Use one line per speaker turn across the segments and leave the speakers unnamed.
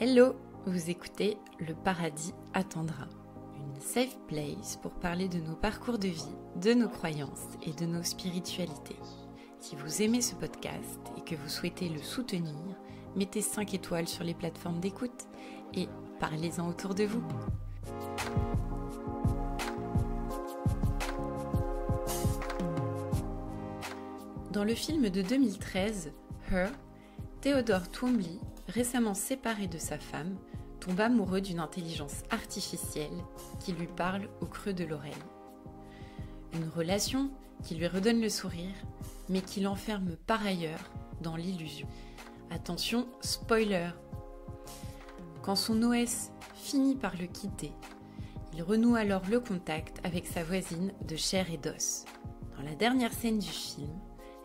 Hello, vous écoutez Le Paradis attendra, une safe place pour parler de nos parcours de vie, de nos croyances et de nos spiritualités. Si vous aimez ce podcast et que vous souhaitez le soutenir, mettez 5 étoiles sur les plateformes d'écoute et parlez-en autour de vous. Dans le film de 2013, Her, Theodore Twombly, récemment séparé de sa femme, tombe amoureux d'une intelligence artificielle qui lui parle au creux de l'oreille. Une relation qui lui redonne le sourire, mais qui l'enferme par ailleurs dans l'illusion. Attention, spoiler! Quand son OS finit par le quitter, il renoue alors le contact avec sa voisine de chair et d'os. Dans la dernière scène du film,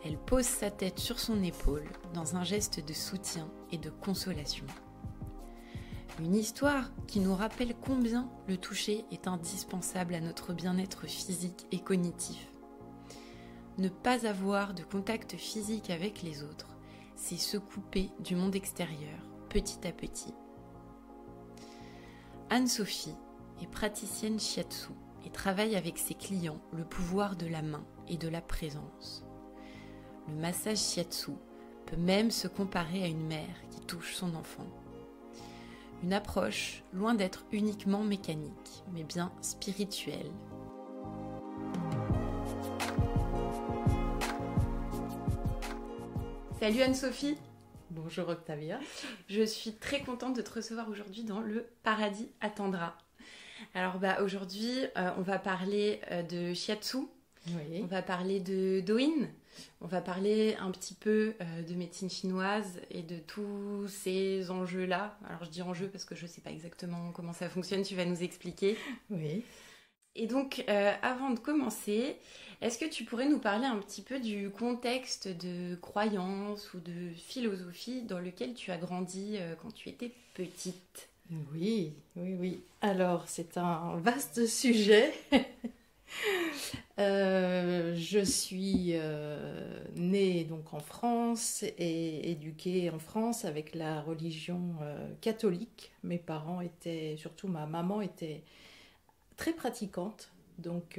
elle pose sa tête sur son épaule dans un geste de soutien et de consolation. Une histoire qui nous rappelle combien le toucher est indispensable à notre bien-être physique et cognitif. Ne pas avoir de contact physique avec les autres, c'est se couper du monde extérieur, petit à petit. Anne-Sophie est praticienne shiatsu et travaille avec ses clients le pouvoir de la main et de la présence. Le massage shiatsu peut même se comparer à une mère qui touche son enfant. Une approche loin d'être uniquement mécanique, mais bien spirituelle. Salut Anne-Sophie.
Bonjour Octavia.
Je suis très contente de te recevoir aujourd'hui dans Le Paradis attendra. Alors aujourd'hui, on va parler de shiatsu.
Oui.
On va parler de Douyin, on va parler un petit peu de médecine chinoise et de tous ces enjeux-là. Alors je dis enjeux parce que je ne sais pas exactement comment ça fonctionne, tu vas nous expliquer.
Oui.
Et donc, avant de commencer, est-ce que tu pourrais nous parler un petit peu du contexte de croyance ou de philosophie dans lequel tu as grandi quand tu étais petite ?
Oui. Alors, c'est un vaste sujet. Je suis née donc en France et éduquée en France avec la religion catholique. Mes parents étaient, surtout ma maman était très pratiquante. Donc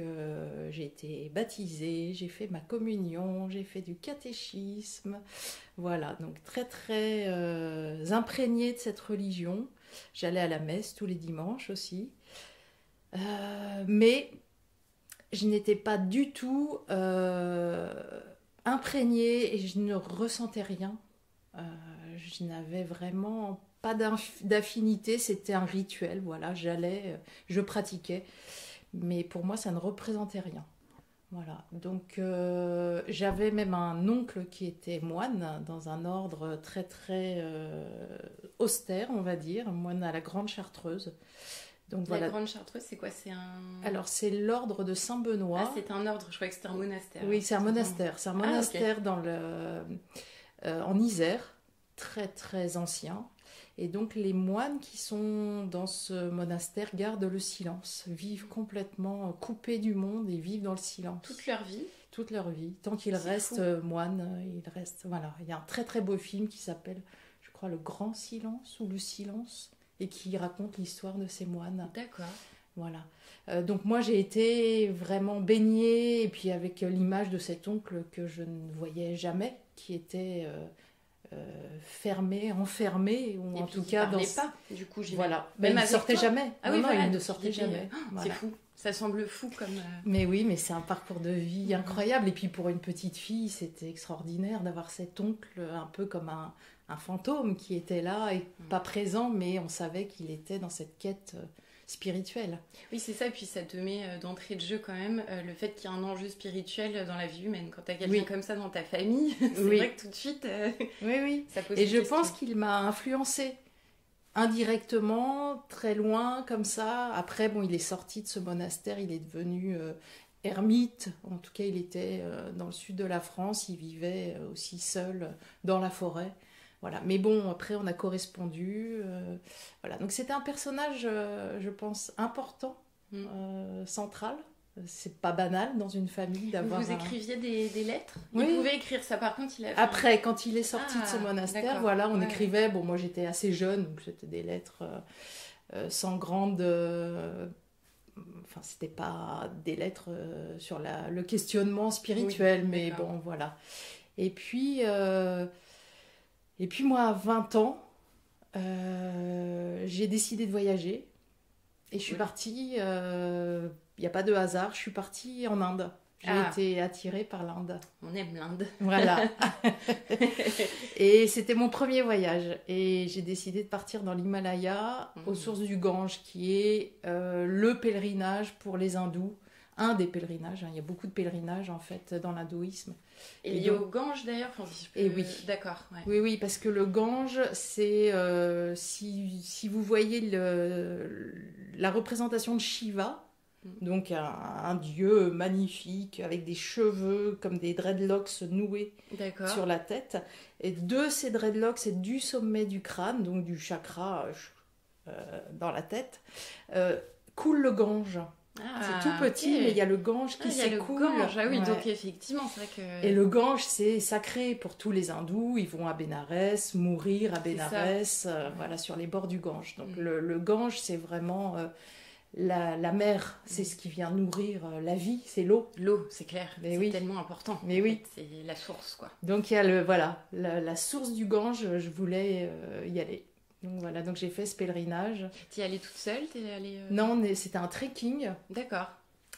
j'ai été baptisée, j'ai fait ma communion, j'ai fait du catéchisme. Voilà, donc très imprégnée de cette religion. J'allais à la messe tous les dimanches aussi. Mais je n'étais pas du tout imprégnée et je ne ressentais rien. Je n'avais vraiment pas d'affinité, c'était un rituel, voilà, j'allais, je pratiquais, mais pour moi ça ne représentait rien. Voilà, donc j'avais même un oncle qui était moine dans un ordre très austère, on va dire, moine à la Grande Chartreuse. Donc,
la Grande Chartreuse, c'est quoi ? C'est un...
Alors, c'est l'ordre de Saint-Benoît.
Ah, c'est un ordre, je croyais que c'était un monastère.
Oui, c'est un monastère. C'est un monastère
okay.
En Isère, très ancien. Et donc, les moines qui sont dans ce monastère gardent le silence, vivent complètement coupés du monde et vivent dans le silence.
Toute leur vie ?
Toute leur vie. Tant qu'ils restent moines, ils restent... Voilà, il y a un très beau film qui s'appelle, je crois, Le Grand Silence ou Le Silence, et qui raconte l'histoire de ces moines.
D'accord.
Voilà. Donc moi j'ai été vraiment baignée, et puis avec l'image de cet oncle que je ne voyais jamais, qui était fermé, enfermé, ou
et
en
puis
tout cas dans...
pas, du coup,
voilà. Mais il ne sortait jamais.
Ah oui, voilà,
il ne sortait jamais.
C'est fou. Ça semble fou comme...
Mais oui, mais c'est un parcours de vie incroyable. Et puis pour une petite fille, c'était extraordinaire d'avoir cet oncle un peu comme un fantôme qui était là et pas présent, mais on savait qu'il était dans cette quête spirituelle.
Oui, c'est ça. Et puis ça te met d'entrée de jeu quand même le fait qu'il y a un enjeu spirituel dans la vie humaine. Quand tu as quelqu'un comme ça dans ta famille, c'est vrai que tout de suite,
oui.
Ça pose
et
une
je
question.
pense qu'il m'a influencée. Indirectement, très loin, comme ça. Après, il est sorti de ce monastère, il est devenu ermite. En tout cas, il était dans le sud de la France, il vivait aussi seul dans la forêt. Voilà. Mais bon, après, on a correspondu. Voilà. Donc, c'était un personnage, je pense, important, central, C'est pas banal dans une famille d'avoir...
Vous écriviez des lettres?
Oui.
Il pouvait écrire ça, par contre, il a fait...
Après, quand il est sorti de son monastère,
d'accord.
voilà, on écrivait. Bon, moi j'étais assez jeune, donc c'était des lettres sans grande... Enfin, c'était pas des lettres sur le questionnement spirituel, mais
d'accord.
bon, voilà. Et puis moi, à 20 ans, j'ai décidé de voyager. Et je suis partie, il n'y a pas de hasard, je suis partie en Inde. J'ai été attirée par l'Inde.
On aime l'Inde.
Voilà. Et c'était mon premier voyage. Et j'ai décidé de partir dans l'Himalaya, aux sources du Gange, qui est le pèlerinage pour les hindous. Un des pèlerinages, hein. Il y a beaucoup de pèlerinages en fait dans l'hindouisme.
Et lié au Gange d'ailleurs, enfin, si je peux...
Et oui.
D'accord. Ouais.
Oui, oui, parce que le Gange, c'est si vous voyez la représentation de Shiva, donc un dieu magnifique avec des cheveux comme des dreadlocks noués sur la tête, et de ces dreadlocks et du sommet du crâne, donc du chakra dans la tête, coule le Gange. C'est tout petit, mais il y a le Gange qui s'écoule.
Ah oui, donc effectivement, c'est vrai que...
Et le Gange, c'est sacré pour tous les hindous. Ils vont à Bénarès, mourir à Bénarès, voilà, sur les bords du Gange. Donc le Gange, c'est vraiment la mer. C'est ce qui vient nourrir la vie, c'est l'eau.
L'eau, c'est clair.
Mais
c'est tellement important.
Mais oui.
C'est la source, quoi.
Donc il y a la source du Gange, je voulais y aller. Donc voilà, donc j'ai fait ce pèlerinage.
T'es allée toute seule?
Non, c'était un trekking.
D'accord.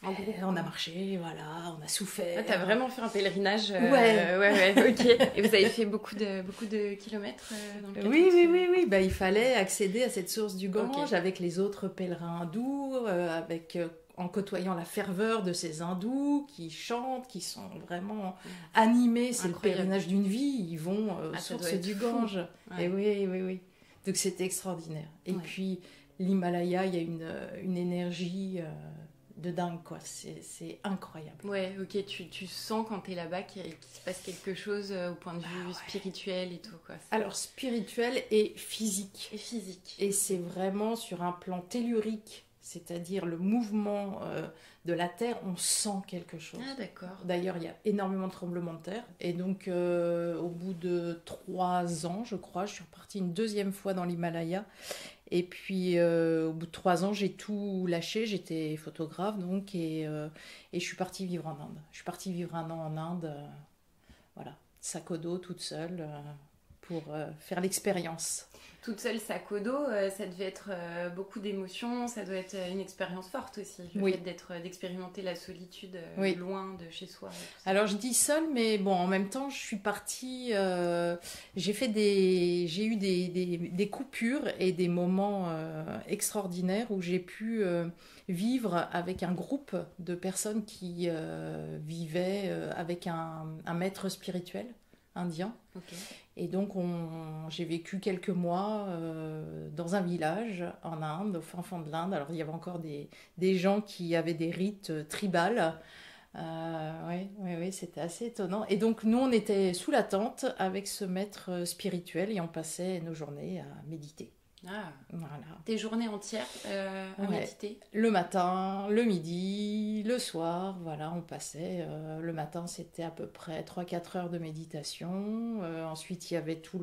En gros, on a marché, voilà, on a souffert.
Ah, t'as vraiment fait un pèlerinage?
Ouais,
ok. Et vous avez fait beaucoup de kilomètres dans le cadre
Oui. Bah, il fallait accéder à cette source du Gange avec les autres pèlerins hindous, en côtoyant la ferveur de ces hindous qui chantent, qui sont vraiment animés. C'est le pèlerinage d'une vie. Ils vont aux sources du Gange. Ouais. Et oui. Donc c'était extraordinaire. Et puis l'Himalaya, il y a une énergie de dingue, quoi. C'est incroyable.
Ouais, ok, tu sens quand t'es là-bas qu'il se passe quelque chose au point de vue spirituel et tout, quoi.
Alors spirituel et physique.
Et physique.
Et c'est vraiment sur un plan tellurique, c'est-à-dire le mouvement de la Terre, on sent quelque chose.
Ah, d'accord.
D'ailleurs, il y a énormément de tremblements de terre. Et donc, au bout de 3 ans, je crois, je suis repartie une deuxième fois dans l'Himalaya. Et puis, au bout de 3 ans, j'ai tout lâché. J'étais photographe, donc, et je suis partie vivre en Inde. Je suis partie vivre 1 an en Inde, voilà, sac au dos, toute seule, pour faire l'expérience.
Toute seule, sac au dos, ça devait être beaucoup d'émotions, ça doit être une expérience forte aussi, le fait d'expérimenter la solitude loin de chez soi.
Alors je dis seule, mais bon, en même temps, je suis partie, j'ai eu des coupures et des moments extraordinaires où j'ai pu vivre avec un groupe de personnes qui vivaient avec un maître spirituel indien.
Okay.
Et donc j'ai vécu quelques mois dans un village en Inde, au fin fond de l'Inde. Alors il y avait encore des gens qui avaient des rites tribales. Oui, c'était assez étonnant. Et donc nous on était sous la tente avec ce maître spirituel et on passait nos journées à méditer.
Ah,
voilà.
Des journées entières à méditer?
Le matin, le midi, le soir, voilà, on passait. Le matin, c'était à peu près 3-4 heures de méditation. Ensuite, il y avait tous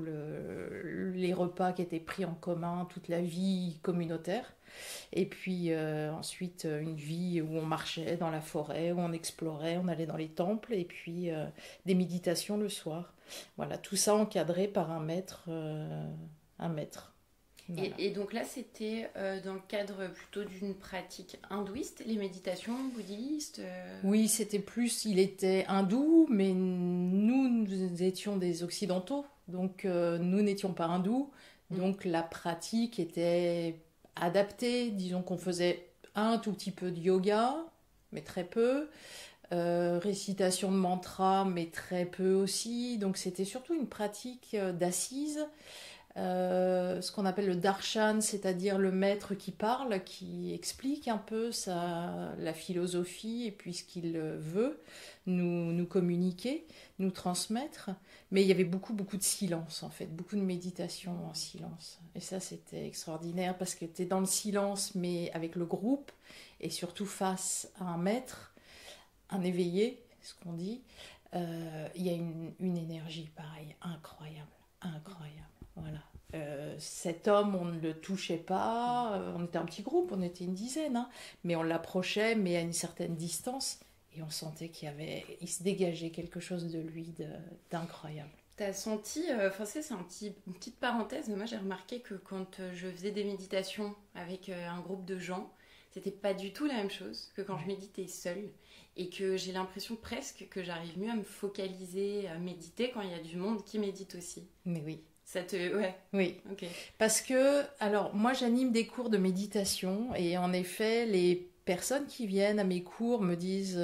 les repas qui étaient pris en commun, toute la vie communautaire. Et puis ensuite, une vie où on marchait dans la forêt, où on explorait, on allait dans les temples, et puis des méditations le soir. Voilà, tout ça encadré par un maître. Voilà.
Et donc là, c'était dans le cadre plutôt d'une pratique hindouiste, les méditations bouddhistes
Oui, il était hindou, mais nous étions des occidentaux, donc nous n'étions pas hindous, donc la pratique était adaptée. Disons qu'on faisait un tout petit peu de yoga, mais très peu, récitation de mantras, mais très peu aussi, donc c'était surtout une pratique d'assise. Ce qu'on appelle le darshan, c'est-à-dire le maître qui parle, qui explique un peu la philosophie et puis ce qu'il veut nous communiquer, nous transmettre. Mais il y avait beaucoup de silence en fait, beaucoup de méditation en silence. Et ça c'était extraordinaire parce que tu es dans le silence mais avec le groupe et surtout face à un maître, un éveillé, ce qu'on dit, il y a une énergie pareille, incroyable, incroyable. Voilà. Cet homme, on ne le touchait pas, on était un petit groupe, on était une dizaine, hein, mais on l'approchait, mais à une certaine distance, et on sentait il se dégageait quelque chose de lui d'incroyable.
T'as senti, c'est une petite parenthèse, mais moi j'ai remarqué que quand je faisais des méditations avec un groupe de gens, c'était pas du tout la même chose que quand je méditais seule, et que j'ai l'impression presque que j'arrive mieux à me focaliser, à méditer quand il y a du monde qui médite aussi.
Mais oui.
Ouais.
Oui.
Ok.
Parce que, alors, moi j'anime des cours de méditation, et en effet, les personnes qui viennent à mes cours me disent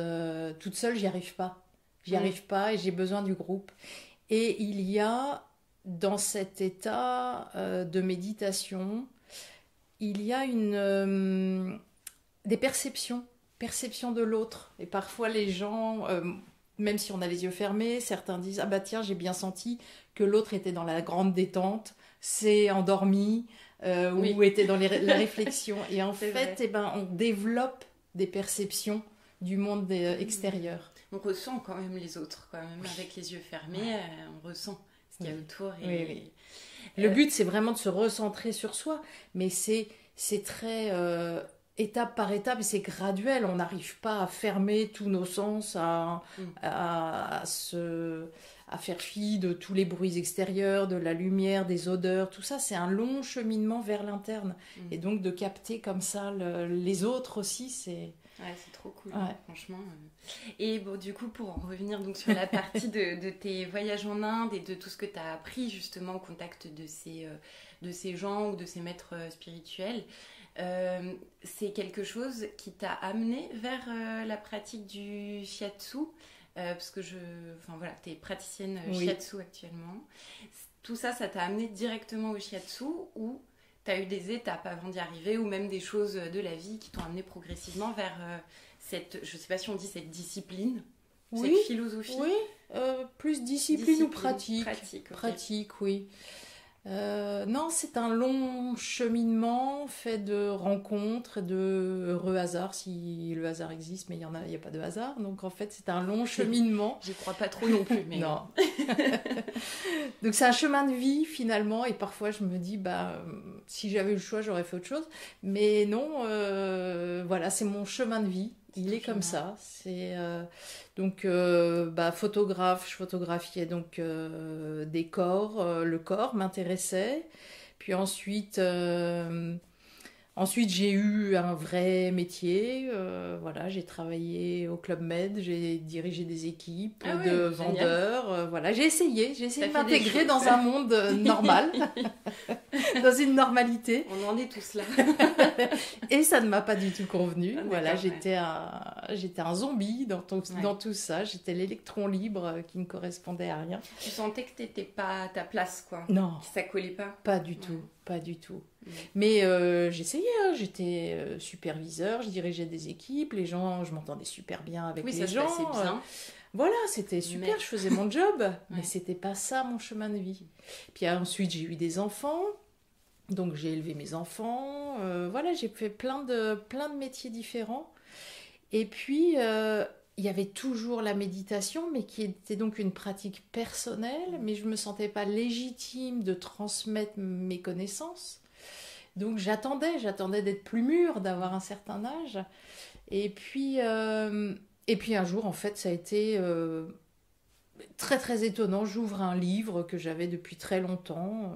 toute seule, j'y arrive pas. J'y arrive pas et j'ai besoin du groupe. Et il y a, dans cet état de méditation, il y a des perceptions de l'autre. Et parfois les gens, même si on a les yeux fermés, certains disent « Ah bah tiens, j'ai bien senti que l'autre était dans la grande détente, s'est endormi, ou était dans la réflexion. » Et en fait, on développe des perceptions du monde extérieur.
On ressent quand même les autres, quand même, avec les yeux fermés, on ressent ce qu'il y a autour.
Oui. Le but, c'est vraiment de se recentrer sur soi, mais c'est très étape par étape, et c'est graduel. On n'arrive pas à fermer tous nos sens, à faire fi de tous les bruits extérieurs, de la lumière, des odeurs, tout ça. C'est un long cheminement vers l'interne. Et donc, de capter comme ça les autres aussi, c'est...
Ouais, c'est trop cool, franchement. Et bon, du coup, pour en revenir donc sur la partie de tes voyages en Inde et de tout ce que tu as appris justement au contact de ces gens ou de ces maîtres spirituels, c'est quelque chose qui t'a amené vers la pratique du shiatsu, parce que tu es praticienne shiatsu actuellement. Tout ça, ça t'a amené directement au shiatsu ou t'as eu des étapes avant d'y arriver, ou même des choses de la vie qui t'ont amené progressivement vers cette, je sais pas si on dit cette discipline, cette philosophie.
Oui, plus discipline ou pratique.
Pratique,
oui. Non, c'est un long cheminement fait de rencontres, de heureux hasards, si le hasard existe, mais il y a pas de hasard. Donc en fait, c'est un long cheminement.
J'y crois pas trop non plus, mais
non. Donc c'est un chemin de vie finalement, et parfois je me dis si j'avais eu le choix, j'aurais fait autre chose. Mais non, voilà, c'est mon chemin de vie. Il est comme ça. C'est donc photographe. Je photographiais donc des corps. Le corps m'intéressait. Puis ensuite, j'ai eu un vrai métier. Voilà, j'ai travaillé au Club Med. J'ai dirigé des équipes de vendeurs. Voilà, j'ai essayé de m'intégrer dans un monde normal, dans une normalité.
On en est tous là.
Et ça ne m'a pas du tout convenu. Voilà, j'étais un zombie dans tout ça. J'étais l'électron libre qui ne correspondait à rien.
Tu sentais que t'étais pas à ta place, quoi.
Non.
Que ça collait pas.
Pas du tout. Pas du tout. Mais j'essayais, j'étais superviseur, je dirigeais des équipes, les gens, je m'entendais super bien avec les gens.
Oui, ça se passait bien.
Voilà, c'était super, je faisais mon job, mais c'était pas ça mon chemin de vie. Puis ensuite, j'ai eu des enfants, donc j'ai élevé mes enfants, voilà, j'ai fait plein de métiers différents. Et puis, il y avait toujours la méditation, mais qui était donc une pratique personnelle, mais je ne me sentais pas légitime de transmettre mes connaissances. Donc j'attendais d'être plus mûre, d'avoir un certain âge. Et puis un jour, en fait, ça a été très très étonnant. J'ouvre un livre que j'avais depuis très longtemps,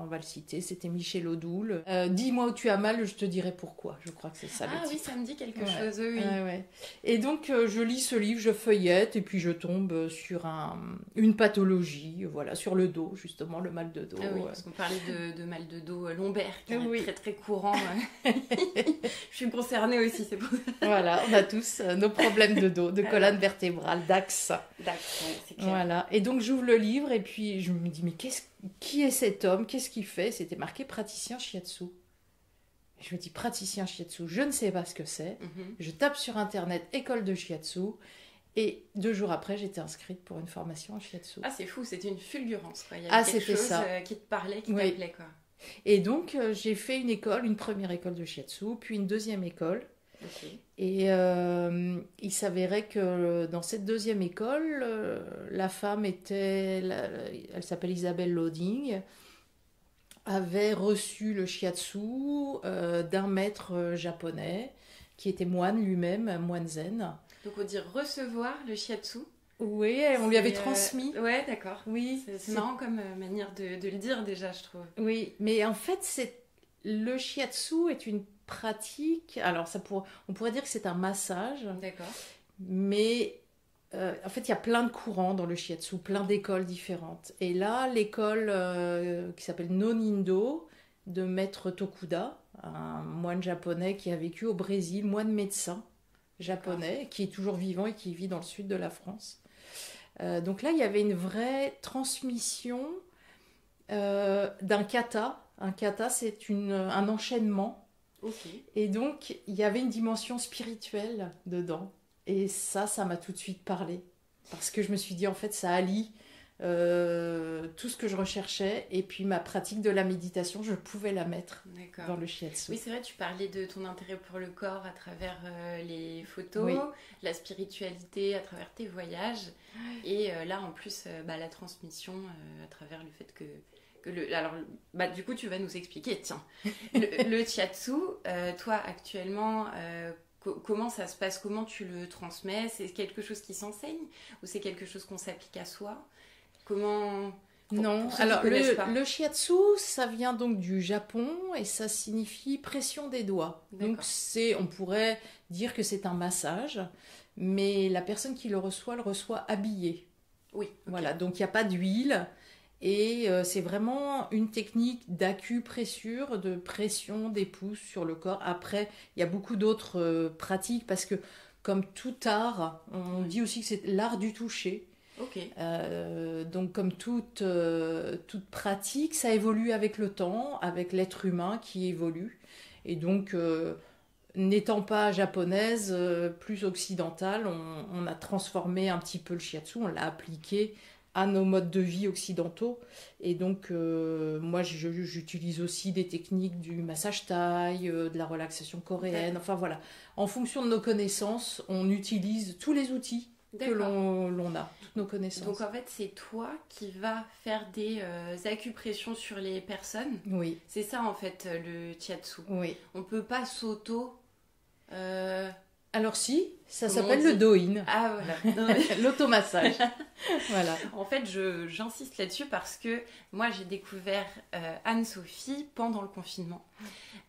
on va le citer, c'était Michel Odoul. Dis-moi où tu as mal, je te dirai pourquoi. Je crois que c'est ça le titre.
Ah oui, ça me dit quelque chose, oui.
Ouais. Et donc je lis ce livre, je feuillette, et puis je tombe sur une pathologie, voilà, sur le dos, justement, le mal de dos.
Ah oui, parce qu'on parlait de mal de dos lombaire, qui est très très courant. Je suis concernée aussi, c'est pour ça.
Voilà, on a tous nos problèmes de dos, de colonne vertébrale, d'axe.
C'est clair.
Voilà, et donc j'ouvre le livre et puis je me dis, mais qui est cet homme, qu'est-ce qu'il fait? C'était marqué praticien shiatsu. Et je me dis, praticien shiatsu, je ne sais pas ce que c'est. Je tape sur internet école de shiatsu, et 2 jours après j'étais inscrite pour une formation en shiatsu.
Ah, c'est fou, c'était une fulgurance, quoi. Il y avait quelque chose qui te parlait, qui t'appelait, quoi.
Et donc j'ai fait une première école de shiatsu, puis une deuxième école.
Ok.
Et il s'avérait que dans cette deuxième école, la femme elle s'appelle Isabelle Lauding, avait reçu le shiatsu d'un maître japonais qui était moine lui-même, un moine zen.
Donc on dit recevoir le shiatsu.
Oui, on lui avait transmis.
Ouais, d'accord.
Oui,
c'est marrant comme manière de le dire déjà, je trouve.
Oui, mais en fait, le shiatsu est une pratique. Alors, on pourrait dire que c'est un massage,
D'accord.
mais en fait, il y a plein de courants dans le shiatsu, plein d'écoles différentes. Et là, l'école qui s'appelle Nonindo de maître Tokuda, un moine japonais qui a vécu au Brésil, moine médecin japonais, qui est toujours vivant et qui vit dans le sud de la France. Donc là, il y avait une vraie transmission d'un kata. Un kata, c'est un enchaînement.
Ok.
Et donc, il y avait une dimension spirituelle dedans. Et ça m'a tout de suite parlé. Parce que je me suis dit, en fait, ça allie tout ce que je recherchais. Et puis, ma pratique de la méditation, je pouvais la mettre dans le shiatsu.
Oui, c'est vrai, tu parlais de ton intérêt pour le corps à travers les photos,
Oui.
la spiritualité à travers tes voyages. Et là, en plus, la transmission à travers le fait que alors, du coup, tu vas nous expliquer, tiens, le shiatsu, toi, actuellement, comment ça se passe? Comment tu le transmets? C'est quelque chose qui s'enseigne ou c'est quelque chose qu'on s'applique à soi? Comment...
Non,
pour ceux
alors
qui connaissent pas.
le shiatsu, ça vient donc du Japon et ça signifie pression des doigts.
D'accord.
Donc on pourrait dire que c'est un massage, mais la personne qui le reçoit habillé.
Oui. Ok.
Voilà, donc il n'y a pas d'huile. Et c'est vraiment une technique d'acupressure, de pression des pouces sur le corps. Après, il y a beaucoup d'autres pratiques parce que, comme tout art, on dit aussi que c'est l'art du toucher.
Ok.
Donc, comme toute pratique, ça évolue avec le temps, avec l'être humain qui évolue. Et donc, n'étant pas japonaise, plus occidentale, on a transformé un petit peu le shiatsu, on l'a appliqué à nos modes de vie occidentaux. Et donc, moi, j'utilise aussi des techniques du massage thaï, de la relaxation coréenne. Enfin, voilà. En fonction de nos connaissances, on utilise tous les outils que l'on a, toutes nos connaissances.
Donc, en fait, c'est toi qui vas faire des acupressions sur les personnes.
Oui.
C'est ça, en fait, le shiatsu.
Oui.
On ne peut pas
Alors si, ça
Comment
s'appelle
on dit
le doin.
Ah voilà,
l'automassage. Voilà.
En fait, j'insiste là-dessus parce que moi, j'ai découvert Anne-Sophie pendant le confinement.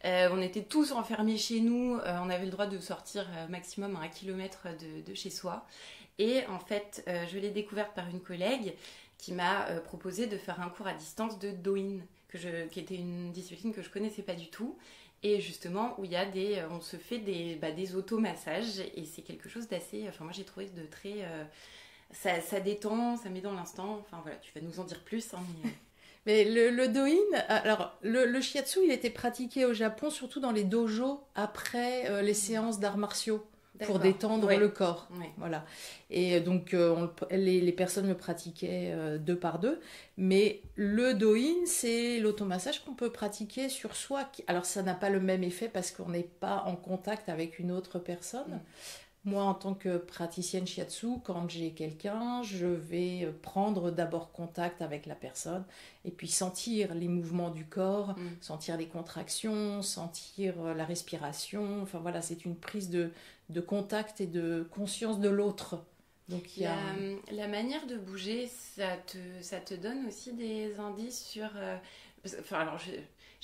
On était tous enfermés chez nous, on avait le droit de sortir maximum à 1 kilomètre de chez soi. Et en fait, je l'ai découverte par une collègue qui m'a proposé de faire un cours à distance de Douyin, qui était une discipline que je connaissais pas du tout. Et justement, où on se fait des automassages et c'est quelque chose d'assez... Enfin, moi, j'ai trouvé de très... ça détend, ça met dans l'instant. Enfin, voilà, tu vas nous en dire plus. Hein,
mais le doin, alors le shiatsu, il était pratiqué au Japon, surtout dans les dojos après les séances d'arts martiaux. Pour détendre le corps.
Ouais.
Voilà. Et donc, les personnes le pratiquaient 2 par 2. Mais le doin, c'est l'automassage qu'on peut pratiquer sur soi. Alors, ça n'a pas le même effet parce qu'on n'est pas en contact avec une autre personne. Moi, en tant que praticienne shiatsu, quand j'ai quelqu'un, je vais prendre d'abord contact avec la personne et puis sentir les mouvements du corps, sentir les contractions, sentir la respiration. Enfin voilà, c'est une prise de contact et de conscience de l'autre. Donc,
la manière de bouger, ça te donne aussi des indices sur...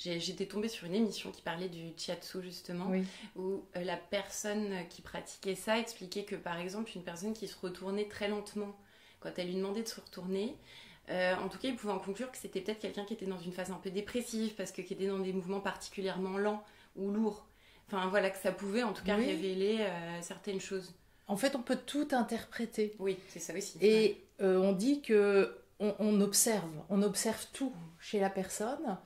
J'étais tombée sur une émission qui parlait du shiatsu justement, où la personne qui pratiquait ça expliquait que par exemple une personne qui se retournait très lentement, quand elle lui demandait de se retourner, en tout cas il pouvait en conclure que c'était peut-être quelqu'un qui était dans une phase un peu dépressive, parce que qui était dans des mouvements particulièrement lents ou lourds. Enfin voilà, que ça pouvait en tout cas révéler certaines choses.
En fait, on peut tout interpréter.
Oui, c'est ça aussi.
Et on dit que on observe tout chez la personne.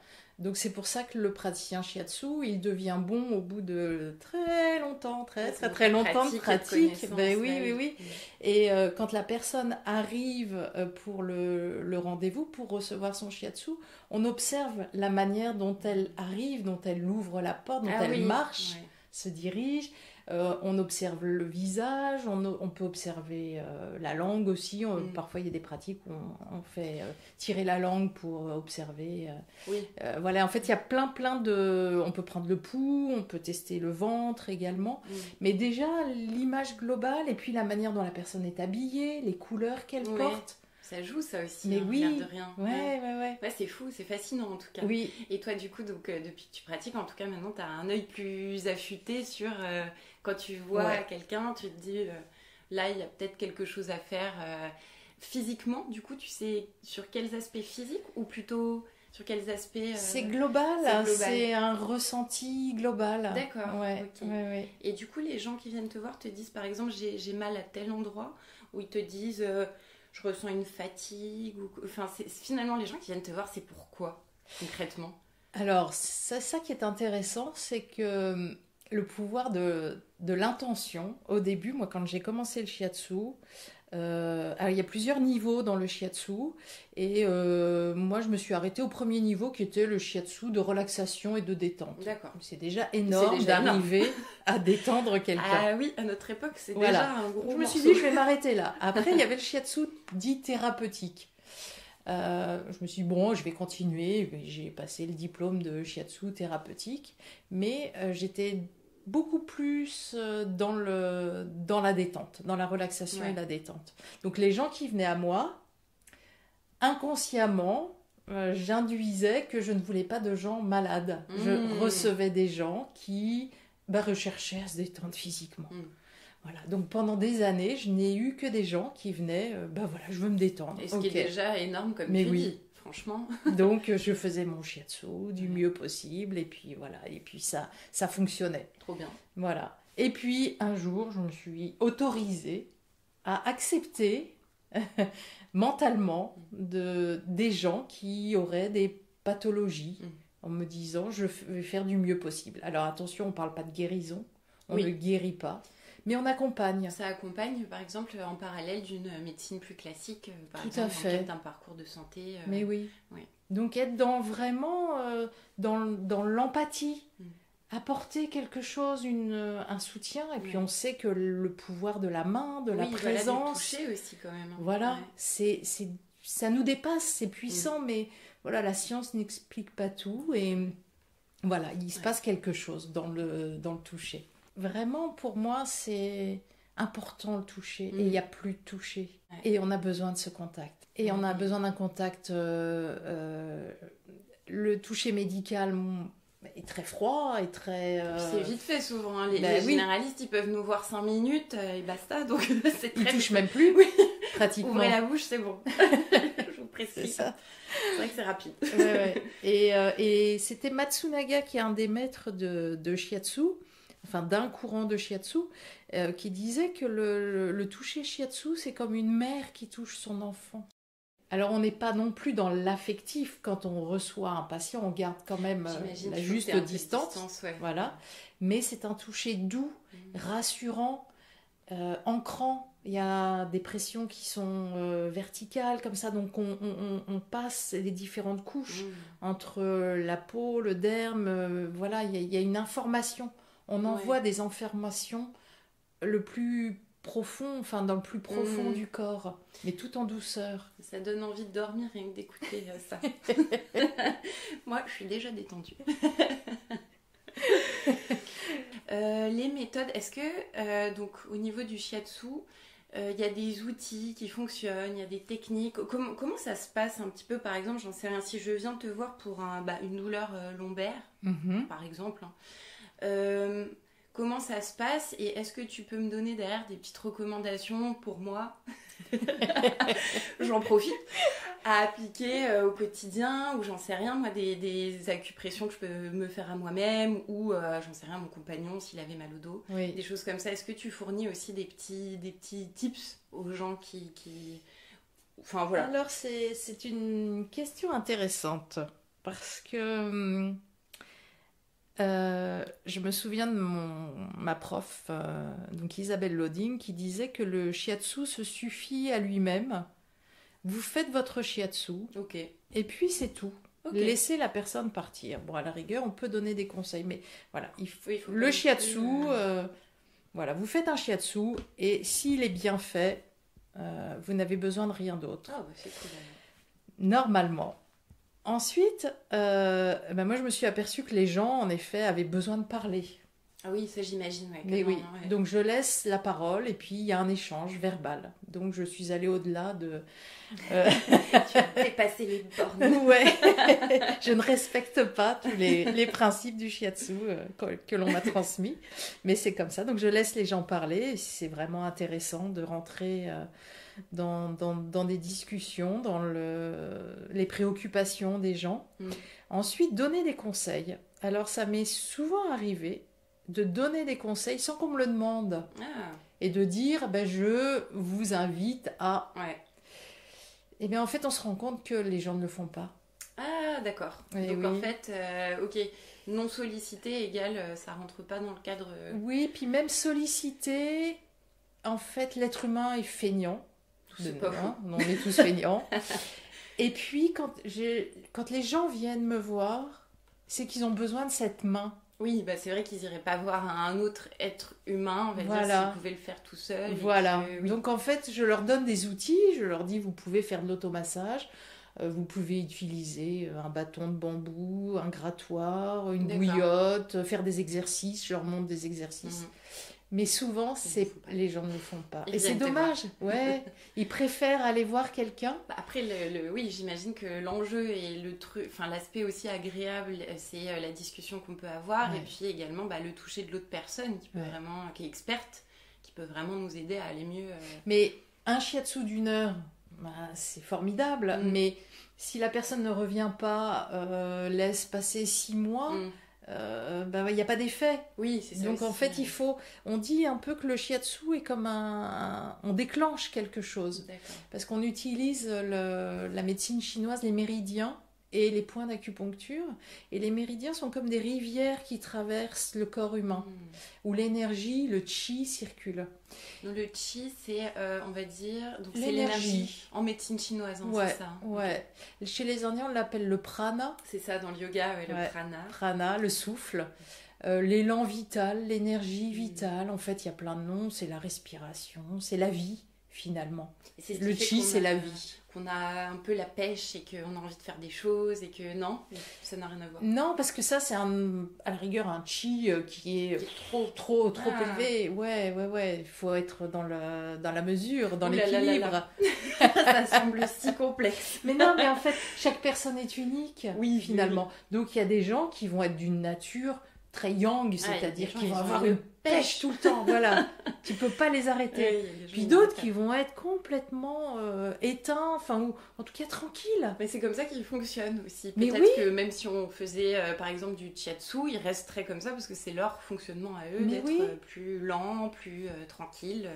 Donc c'est pour ça que le praticien shiatsu, il devient bon au bout de très longtemps, très longtemps de pratique. Ben oui. Et quand la personne arrive pour le rendez-vous, pour recevoir son shiatsu, on observe la manière dont elle arrive, dont elle ouvre la porte, dont elle marche. Ouais. se dirige. On observe le visage, on peut observer la langue aussi. Parfois, il y a des pratiques où on fait tirer la langue pour observer.
Oui.
Voilà, en fait, il y a plein de... On peut prendre le pouls, on peut tester le ventre également. Mais déjà, l'image globale et puis la manière dont la personne est habillée, les couleurs qu'elle porte.
Ça joue ça aussi,
mais oui,
l'air de rien.
Ouais,
c'est fou, c'est fascinant en tout cas.
Oui.
Et toi du coup, donc, depuis que tu pratiques, en tout cas maintenant, tu as un œil plus affûté sur quand tu vois quelqu'un, tu te dis là il y a peut-être quelque chose à faire physiquement. Du coup, tu sais sur quels aspects physiques ou plutôt sur quels aspects
c'est global, c'est un ressenti global.
D'accord,
ok.
Et du coup, les gens qui viennent te voir te disent par exemple j'ai mal à tel endroit, ou ils te disent... je ressens une fatigue. Enfin, finalement, les gens qui viennent te voir, c'est pourquoi, concrètement?
Alors, c'est ça qui est intéressant, c'est que le pouvoir de l'intention, au début, moi, quand j'ai commencé le shiatsu, alors, il y a plusieurs niveaux dans le shiatsu, et moi, je me suis arrêtée au premier niveau, qui était le shiatsu de relaxation et de détente.
D'accord.
C'est déjà énorme d'arriver à détendre quelqu'un.
Ah oui, à notre époque, c'est déjà un gros morceau.
Je me suis dit, je vais m'arrêter là. Après, il y avait le shiatsu dit thérapeutique. Je me suis dit, bon, je vais continuer. J'ai passé le diplôme de shiatsu thérapeutique, mais j'étais beaucoup plus dans la détente, dans la relaxation et la détente. Donc les gens qui venaient à moi, inconsciemment, j'induisais que je ne voulais pas de gens malades. Je recevais des gens qui recherchaient à se détendre physiquement. Voilà. Donc pendant des années, je n'ai eu que des gens qui venaient, voilà, je veux me détendre.
Et ce qui est déjà énorme comme tu dis, franchement.
Donc je faisais mon shiatsu du mieux possible, et puis voilà, et puis ça fonctionnait.
Trop bien.
Voilà. Et puis un jour, je me suis autorisée à accepter mentalement des gens qui auraient des pathologies, en me disant je vais faire du mieux possible. Alors attention, on ne parle pas de guérison, on ne guérit pas. Mais on accompagne.
Ça accompagne, par exemple, en parallèle d'une médecine plus classique, par
Tout
exemple,
à fait.
dans le cadre d'un parcours de santé.
Mais oui. Donc être vraiment dans l'empathie, apporter quelque chose, un soutien, et puis on sait que le pouvoir de la main, de la présence...
du toucher aussi quand même.
Voilà, ça nous dépasse, c'est puissant, mais voilà, la science n'explique pas tout, et voilà, il se passe quelque chose dans le toucher. Vraiment, pour moi, c'est important le toucher. Et il n'y a plus de toucher. Et on a besoin de ce contact. Et on a besoin d'un contact... le toucher médical est très froid et très...
C'est vite fait souvent. Hein. Les généralistes, ils peuvent nous voir 5 minutes et basta. Donc c'est très...
Ils touchent même plus, pratiquement.
Ouvrez la bouche, c'est bon. Je vous précise.
C'est ça.
C'est vrai que c'est rapide.
Et c'était Matsunaga, qui est un des maîtres de shiatsu, enfin d'un courant de shiatsu, qui disait que le toucher shiatsu, c'est comme une mère qui touche son enfant. Alors on n'est pas non plus dans l'affectif. Quand on reçoit un patient, on garde quand même la juste distance, voilà. Mais c'est un toucher doux, rassurant, ancrant. Il y a des pressions qui sont verticales comme ça, donc on passe les différentes couches entre la peau, le derme, voilà, il y a une information. On envoie des informations le plus profond, enfin dans le plus profond du corps, mais tout en douceur.
Ça donne envie de dormir rien que d'écouter ça. Moi, je suis déjà détendue. Les méthodes, est-ce que donc au niveau du shiatsu, il y a des outils qui fonctionnent, il y a des techniques. Comment ça se passe un petit peu, par exemple, j'en sais rien, si je viens te voir pour une douleur lombaire, par exemple, comment ça se passe, et est-ce que tu peux me donner derrière des petites recommandations pour moi j'en profite, à appliquer au quotidien, ou j'en sais rien, moi, des acupressions que je peux me faire à moi-même, ou j'en sais rien, mon compagnon s'il avait mal au dos, des choses comme ça. Est-ce que tu fournis aussi des petits tips aux gens qui... Enfin voilà.
Alors c'est une question intéressante, parce que je me souviens de ma prof, donc Isabelle Loding, qui disait que le shiatsu se suffit à lui-même. Vous faites votre shiatsu, et puis c'est tout.
Ok.
Laissez la personne partir. Bon, à la rigueur, on peut donner des conseils, mais voilà,
Oui, il faut
le
pas
shiatsu,
non plus,
voilà, vous faites un shiatsu et s'il est bien fait, vous n'avez besoin de rien d'autre.
Ah, bah, c'est cool.
Normalement. Ensuite, moi je me suis aperçue que les gens, en effet, avaient besoin de parler.
Ah oui, ça j'imagine. Ouais,
Mais oui,
ouais.
donc je laisse la parole et puis il y a un échange verbal. Donc je suis allée au-delà de...
Tu as dépassé les bornes.
Ouais, je ne respecte pas tous les principes du shiatsu que l'on m'a transmis, mais c'est comme ça. Donc je laisse les gens parler et c'est vraiment intéressant de rentrer dans des discussions, dans les préoccupations des gens. Ensuite, donner des conseils. Alors ça m'est souvent arrivé de donner des conseils sans qu'on me le demande.
Ah,
Et de dire, je vous invite à...
ouais.
Et bien en fait, on se rend compte que les gens ne le font pas.
Ah, d'accord.
Eh
Donc
oui.
en fait, ok, non sollicité égale ça rentre pas dans le cadre.
Oui, puis même solliciter, en fait, l'être humain est feignant.
C'est pas faux.
On est tous feignants. Et puis, quand les gens viennent me voir, c'est qu'ils ont besoin de cette main.
Oui, bah c'est vrai qu'ils iraient pas voir un autre être humain, on va dire,
Voilà.
s'ils pouvaient le faire tout seul. et
Voilà.
que, oui.
Donc, en fait, je leur donne des outils. Je leur dis, vous pouvez faire de l'automassage. Vous pouvez utiliser un bâton de bambou, un grattoir, une
D'accord.
bouillotte, faire des exercices. Je leur montre des exercices.
Mhm.
Mais souvent,
Ils le font pas.
les gens ne le font pas.
Ils
Et c'est
viennent te
dommage. Ouais. Ils préfèrent aller voir quelqu'un.
Bah, après, oui, j'imagine que l'enjeu et le truc, enfin l'aspect aussi agréable, c'est la discussion qu'on peut avoir,
Ouais.
et puis également le toucher de l'autre personne qui peut
Ouais.
vraiment, qui est experte, qui peut vraiment nous aider à aller mieux.
Mais un shiatsu d'1 heure, c'est formidable.
Mm.
Mais si la personne ne revient pas, laisse passer 6 mois,
Mm.
il n'y a pas d'effet.
Oui, c'est ça.
Donc en
aussi,
fait, on dit un peu que le shiatsu est comme on déclenche quelque chose.
D'accord.
Parce qu'on utilise la médecine chinoise, les méridiens et les points d'acupuncture. Et les méridiens sont comme des rivières qui traversent le corps humain, où l'énergie, le chi circule.
Donc le chi, c'est, on va dire, donc c'est
L'énergie.
l'énergie en médecine chinoise, hein,
Ouais,
c'est ça.
ouais. Chez les Indiens, on l'appelle le prana.
C'est ça dans le yoga, ouais, le
Ouais.
prana.
Prana, le souffle. L'élan vital, l'énergie vitale. En fait, il y a plein de noms. C'est la respiration, c'est la vie, finalement.
Et c'est ce qui
Le
fait
chi,
qu'on
c'est
a-
la vie.
Qu'on a un peu la pêche et qu'on a envie de faire des choses et que non, ça n'a rien à voir.
Non, parce que ça, c'est à la rigueur un chi qui est trop
Ah.
élevé. Ouais. Il faut être dans la mesure, dans
Ouh là là là
l'équilibre.
là. Ça semble si complexe.
Mais non, mais en fait, chaque personne est unique,
Oui,
finalement. Donc, il y a des gens qui vont être d'une nature très yang,
il y a des
c'est-à-dire
gens,
qui
ils
vont
ont
avoir
une
une pêche tout le temps. Voilà. Tu peux pas les arrêter. Puis d'autres qui vont être complètement éteints, enfin, ou en tout cas tranquilles.
Mais c'est comme ça qu'ils fonctionnent aussi.
Mais
Peut-être
oui.
que même si on faisait par exemple du shiatsu, ils resteraient comme ça parce que c'est leur fonctionnement à eux
Mais
d'être
oui.
Plus lent, plus tranquille.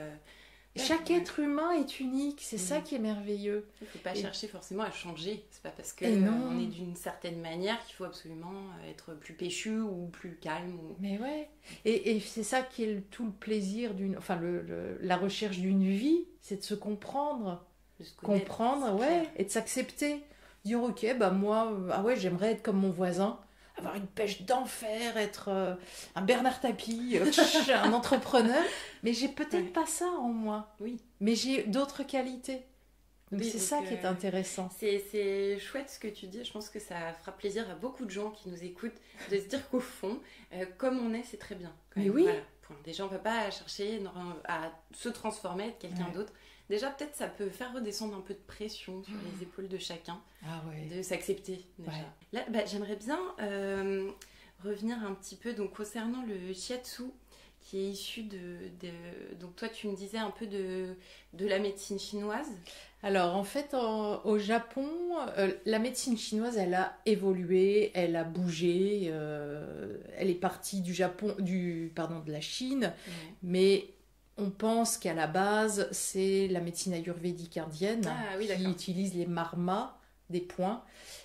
Chaque
Ouais.
être humain est unique, c'est ça
Mhm.
qui est merveilleux.
Il ne faut pas
Et-
chercher forcément à changer. C'est pas parce
Et non.
qu'on est d'une certaine manière qu'il faut absolument être plus péchu ou plus calme.
Mais ouais. Et c'est ça qui est tout le plaisir la recherche d'une vie, c'est de se comprendre.
De se connaître,
Comprendre,
c'est
ouais,
clair.
et de s'accepter. Dire, ok, moi, j'aimerais être comme mon voisin, avoir une pêche d'enfer, être un Bernard Tapie, un entrepreneur, mais j'ai peut-être
Ouais.
pas ça en moi.
Oui.
Mais j'ai d'autres qualités. Donc
Oui,
c'est
donc,
ça qui est intéressant.
C'est chouette ce que tu dis. Je pense que ça fera plaisir à beaucoup de gens qui nous écoutent de se dire qu'au fond, comme on est, c'est très bien. quand
Mais
même.
oui.
Voilà, point. Déjà, on ne va pas chercher à se transformer, être quelqu'un
Ouais.
d'autre. Déjà, peut-être ça peut faire redescendre un peu de pression sur les épaules de chacun,
Ah ouais.
de s'accepter déjà.
Ouais.
Là, j'aimerais bien revenir un petit peu donc, concernant le shiatsu qui est issu donc toi tu me disais un peu de la médecine chinoise.
Alors en fait, au Japon, la médecine chinoise, elle a évolué, elle a bougé, elle est partie du Japon, de la Chine,
Ouais.
mais on pense qu'à la base, c'est la médecine ayurvédique indienne
Ah oui,
qui
d'accord.
utilise les marmas, des points,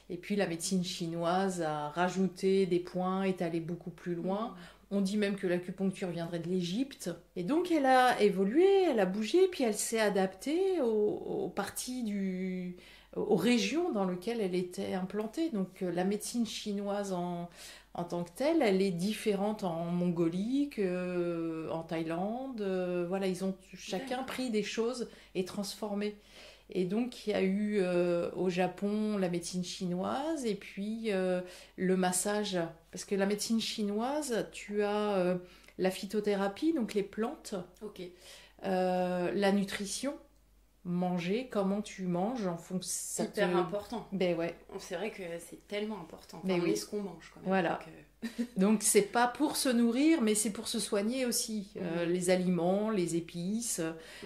et puis la médecine chinoise a rajouté des points, est allée beaucoup plus loin. On dit même que l'acupuncture viendrait de l'Égypte. Et donc elle a évolué, elle a bougé, puis elle s'est adaptée aux parties aux régions dans lesquelles elle était implantée. Donc la médecine chinoise en tant que telle, elle est différente en Mongolie qu'en Thaïlande. Voilà, ils ont chacun pris des choses et transformé. Et donc, il y a eu au Japon la médecine chinoise et puis le massage. Parce que la médecine chinoise, tu as la phytothérapie, donc les plantes,
Ok.
la nutrition, manger, comment tu manges en fonction.
C'est hyper important.
Ben ouais.
C'est vrai que c'est tellement important.
Mais oui.
Ce qu'on mange quand même.
Voilà. Donc c'est pas pour se nourrir, mais c'est pour se soigner aussi. Les aliments, les épices,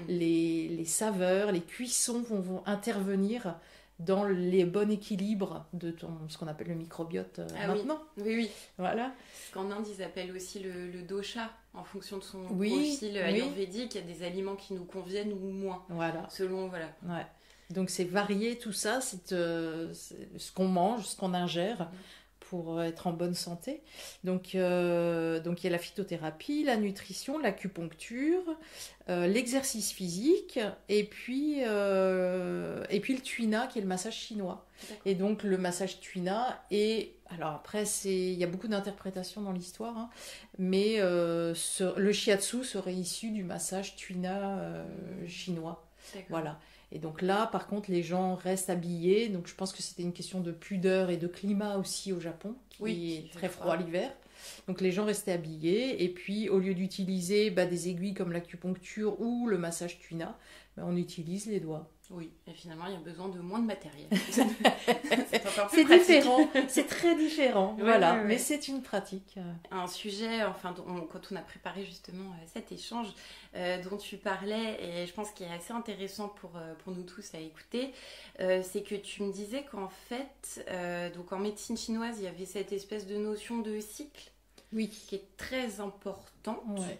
les saveurs, les cuissons vont intervenir dans les bons équilibres de ce qu'on appelle le microbiote maintenant.
Oui.
Voilà.
Qu'en Inde, ils appellent aussi le dosha, en fonction de son
oui.
profil ayurvédique. Il y a des aliments qui nous conviennent ou moins.
Voilà.
Selon, voilà.
Ouais. Donc c'est varié tout ça, c'est ce qu'on mange, ce qu'on ingère pour être en bonne santé. Donc il y a la phytothérapie, la nutrition, l'acupuncture, l'exercice physique et puis le tuina qui est le massage chinois. D'accord. Et donc le massage tuina alors après il y a beaucoup d'interprétations dans l'histoire, hein, mais le shiatsu serait issu du massage tuina chinois. D'accord. Voilà. Et donc là, par contre, les gens restent habillés. Donc je pense que c'était une question de pudeur et de climat aussi au Japon, qui est très froid l'hiver. Donc les gens restaient habillés. Et puis, au lieu d'utiliser des aiguilles comme l'acupuncture ou le massage tuina, on utilise les doigts.
Oui, et finalement, il y a besoin de moins de matériel.
C'est différent, c'est très différent. Voilà, ouais. Mais c'est une pratique.
Un sujet, quand on a préparé justement cet échange dont tu parlais, et je pense qu'il est assez intéressant pour nous tous à écouter, c'est que tu me disais qu'en fait, donc en médecine chinoise, il y avait cette espèce de notion de cycle qui est très importante. Ouais.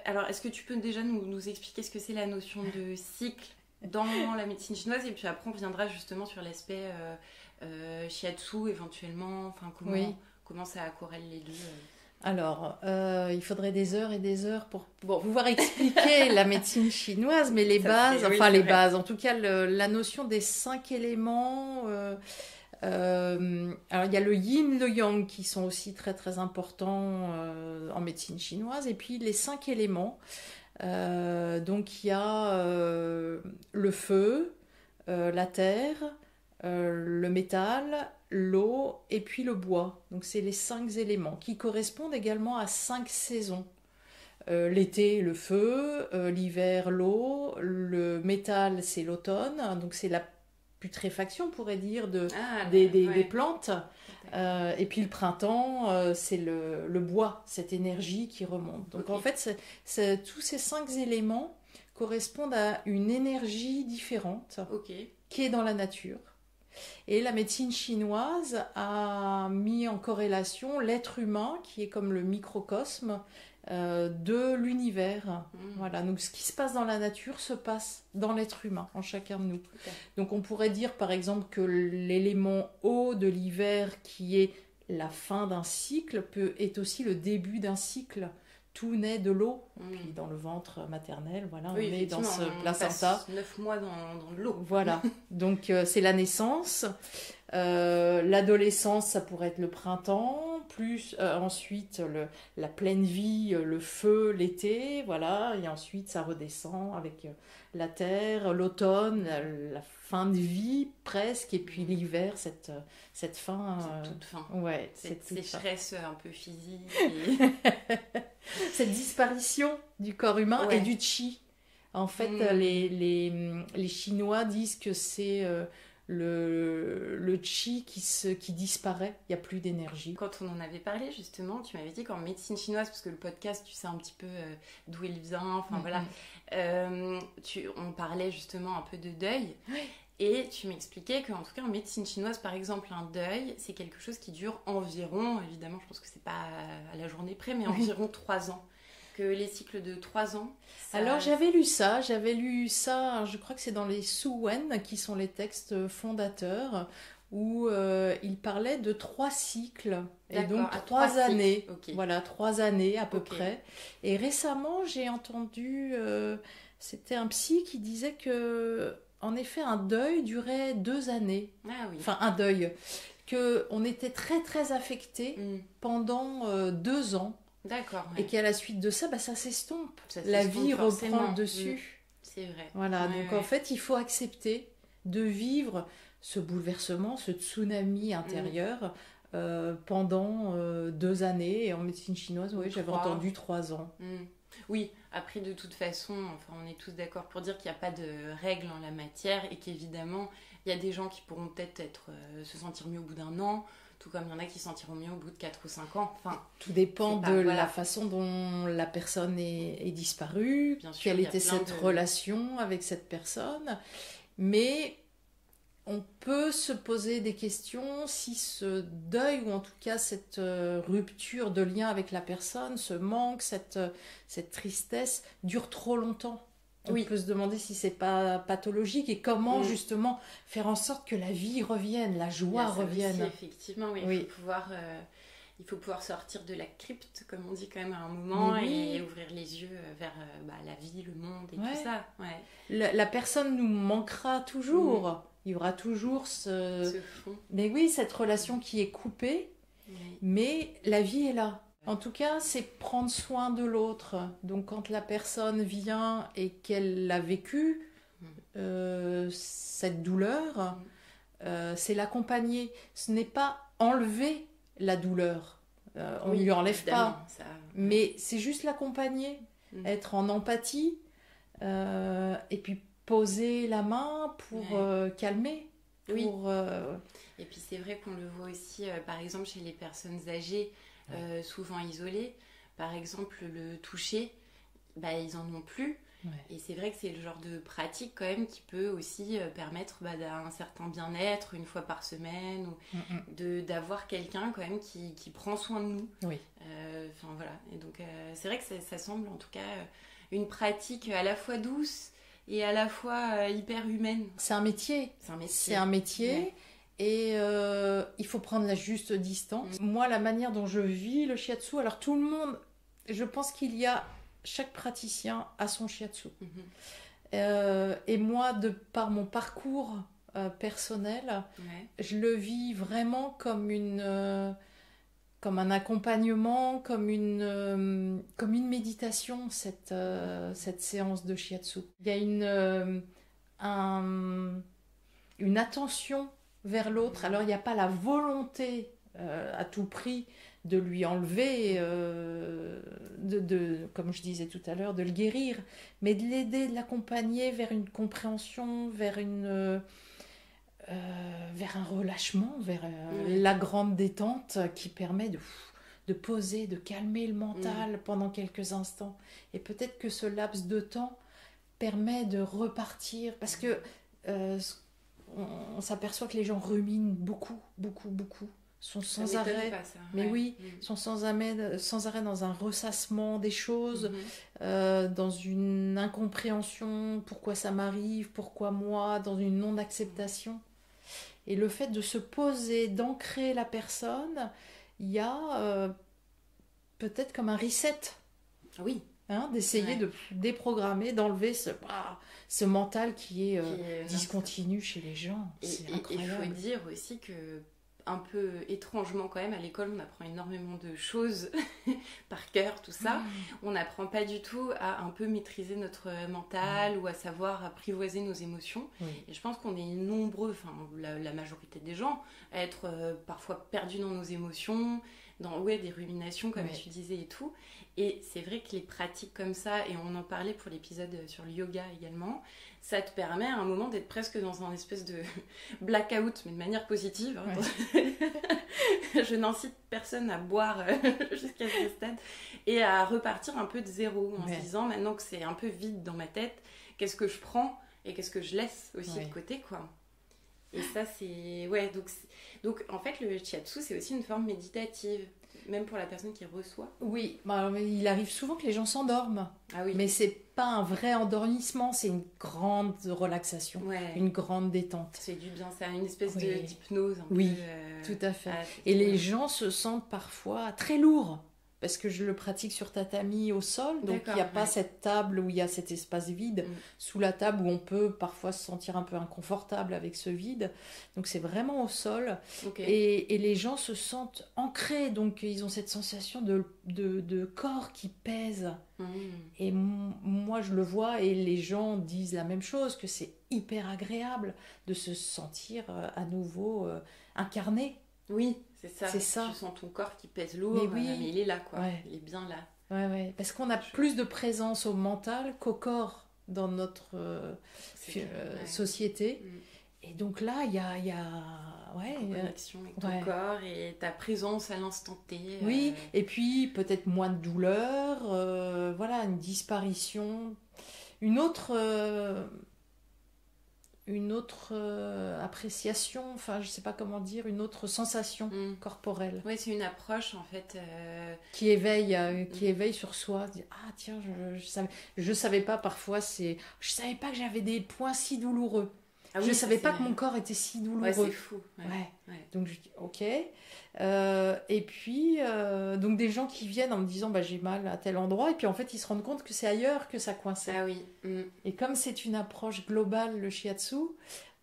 Alors, est-ce que tu peux déjà nous expliquer ce que c'est la notion de cycle dans la médecine chinoise, et puis après on reviendra justement sur l'aspect shiatsu éventuellement, comment ça corrèle les deux.
Alors, il faudrait des heures et des heures pour pouvoir expliquer la médecine chinoise, mais les bases, bases, en tout cas la notion des 5 éléments. Alors il y a le yin, le yang qui sont aussi très très importants en médecine chinoise, et puis les 5 éléments. Donc il y a le feu, la terre, le métal, l'eau et puis le bois. Donc c'est les 5 éléments qui correspondent également à 5 saisons. L'été, le feu, l'hiver, l'eau, le métal, c'est l'automne, donc c'est la putréfaction, on pourrait dire, des plantes. Et puis le printemps, c'est le bois, cette énergie qui remonte. Donc en fait, tous ces 5 éléments correspondent à une énergie différente qui est dans la nature. Et la médecine chinoise a mis en corrélation l'être humain, qui est comme le microcosme de l'univers. Voilà. Donc ce qui se passe dans la nature se passe dans l'être humain, en chacun de nous. Donc on pourrait dire par exemple que l'élément eau de l'hiver, qui est la fin d'un cycle, est aussi le début d'un cycle. Tout naît de l'eau, puis dans le ventre maternel, voilà, on est dans ce placenta.
9 mois dans l'eau.
Voilà, donc c'est la naissance. L'adolescence, ça pourrait être le printemps, plus ensuite la pleine vie, le feu, l'été, voilà, et ensuite ça redescend avec la terre, l'automne, la fin de vie presque, et puis l'hiver, cette fin.
Cette toute fin.
Ouais,
cette sécheresse un peu physique.
Cette disparition du corps humain et du chi. En fait, les Chinois disent que c'est le chi qui disparaît, il n'y a plus d'énergie.
Quand on en avait parlé justement, tu m'avais dit qu'en médecine chinoise, parce que le podcast, tu sais un petit peu d'où il vient, voilà, on parlait justement un peu de deuil. Et tu m'expliquais qu'en tout cas en médecine chinoise, par exemple, un deuil, c'est quelque chose qui dure environ, évidemment je pense que c'est pas à la journée près, mais environ 3 ans. Que les cycles de 3 ans...
Alors j'avais lu ça, je crois que c'est dans les Suwen, qui sont les textes fondateurs, où il parlait de 3 cycles, et donc 3 années. Voilà, 3 années à peu près. Et récemment, j'ai entendu, c'était un psy qui disait que... en effet, un deuil durait 2 années.
Ah oui.
Enfin, un deuil. On était très, très affectés pendant 2 ans.
D'accord.
Et qu'à la suite de ça, ça s'estompe.
Ça
la
s'estompe
vie
forcément.
reprend le dessus.
C'est vrai.
Voilà, donc en fait, il faut accepter de vivre ce bouleversement, ce tsunami intérieur pendant 2 années. Et en médecine chinoise, j'avais entendu 3 ans.
Oui, après de toute façon, enfin, on est tous d'accord pour dire qu'il n'y a pas de règles en la matière et qu'évidemment, il y a des gens qui pourront peut-être se sentir mieux au bout d'1 an, tout comme il y en a qui se sentiront mieux au bout de 4 ou 5 ans. Enfin,
tout dépend de la façon dont la personne est disparue,
bien sûr,
quelle était cette relation avec cette personne. Mais on peut se poser des questions si ce deuil, ou en tout cas cette rupture de lien avec la personne, ce manque, cette tristesse, dure trop longtemps. On peut se demander si c'est pas pathologique et comment justement faire en sorte que la vie revienne, la joie revienne.
Aussi, effectivement, il faut pouvoir sortir de la crypte, comme on dit quand même à un moment, et ouvrir les yeux vers la vie, le monde et tout ça. Ouais.
La personne nous manquera toujours. Il y aura toujours
ce fond.
Mais oui, cette relation qui est coupée, mais la vie est là. En tout cas, c'est prendre soin de l'autre. Donc quand la personne vient et qu'elle a vécu cette douleur, c'est l'accompagner. Ce n'est pas enlever la douleur. On ne lui enlève pas.
Ça...
Mais c'est juste l'accompagner. Être en empathie et puis poser la main pour calmer.
Et puis c'est vrai qu'on le voit aussi, par exemple, chez les personnes âgées, souvent isolées. Par exemple, le toucher, ils en ont plus. Et c'est vrai que c'est le genre de pratique quand même qui peut aussi permettre d'un certain bien-être une fois par semaine, ou d'avoir quelqu'un quand même qui prend soin de nous. Voilà. Et donc c'est vrai que ça semble en tout cas une pratique à la fois douce et à la fois hyper humaine.
C'est un métier. Et il faut prendre la juste distance. Moi, la manière dont je vis le shiatsu, alors tout le monde, je pense qu'il y a chaque praticien a son shiatsu. Et moi, de par mon parcours personnel, je le vis vraiment comme un accompagnement, comme une méditation, cette séance de shiatsu. Il y a une attention vers l'autre. Alors, il n'y a pas la volonté à tout prix de lui enlever, comme je disais tout à l'heure, de le guérir, mais de l'aider, de l'accompagner vers une compréhension, vers un relâchement, vers la grande détente qui permet de poser, de calmer le mental pendant quelques instants. Et peut-être que ce laps de temps permet de repartir, parce que on s'aperçoit que les gens ruminent beaucoup, sont sans arrêt, sont sans arrêt dans un ressassement des choses, dans une incompréhension, pourquoi ça m'arrive, pourquoi moi, dans une non-acceptation. Et le fait de se poser, d'ancrer la personne, il y a peut-être comme un reset. D'essayer de déprogrammer, d'enlever ce mental qui est discontinu chez les gens. C'est incroyable.
Il faut dire aussi que, un peu étrangement quand même, à l'école, on apprend énormément de choses par cœur, tout ça. On n'apprend pas du tout à un peu maîtriser notre mental ou à savoir apprivoiser nos émotions. Et je pense qu'on est nombreux, la majorité des gens, à être parfois perdus dans nos émotions, dans des ruminations, comme tu disais et tout. Et c'est vrai que les pratiques comme ça, et on en parlait pour l'épisode sur le yoga également, ça te permet à un moment d'être presque dans un espèce de blackout, mais de manière positive. Je n'incite personne à boire jusqu'à ce stade, et à repartir un peu de zéro, en se disant, maintenant que c'est un peu vide dans ma tête, qu'est-ce que je prends et qu'est-ce que je laisse aussi de côté, quoi. Et ça, c'est... Donc, en fait, le shiatsu, c'est aussi une forme méditative, même pour la personne qui reçoit.
Oui, il arrive souvent que les gens s'endorment. Mais c'est pas un vrai endormissement, c'est une grande relaxation, une grande détente.
C'est du bien, c'est une espèce d'hypnose.
Tout à fait. Et les gens se sentent parfois très lourds, parce que je le pratique sur tatami au sol, donc il
D'accord,
n'y a pas
ouais.
cette table où il y a cet espace vide sous la table où on peut parfois se sentir un peu inconfortable avec ce vide. Donc c'est vraiment au sol
Ok.
et les gens se sentent ancrés, donc ils ont cette sensation de corps qui pèse.
Mm.
Et moi je le vois et les gens disent la même chose, que c'est hyper agréable de se sentir à nouveau incarné.
Oui, c'est ça.
C'est ça.
Tu sens ton corps qui pèse
Mais
lourd,
oui,
mais il est là, quoi.
ouais.
Il est bien là.
Ouais, ouais. Parce qu'on a plus de présence au mental qu'au corps dans notre
C'est clair, ouais.
société.
Mm.
Et donc là, il y a ouais,
En connexion avec ton
ouais.
corps et ta présence à l'instant T.
Oui, et puis peut-être moins de douleur, voilà, une disparition, une autre, appréciation, enfin je sais pas comment dire, une autre sensation corporelle
Oui, c'est une approche en fait.
qui éveille sur soi. Ah tiens, je savais pas parfois, je savais pas que j'avais des points si douloureux.
Ah
Je
oui,
savais
ça,
pas que mon corps était si douloureux.
Ouais, c'est fou. Ouais.
Ouais.
Ouais.
Donc je dis ok. Et puis donc des gens qui viennent en me disant bah, j'ai mal à tel endroit et puis en fait ils se rendent compte que c'est ailleurs que ça coinçait.
Ah oui.
Et comme c'est une approche globale le shiatsu,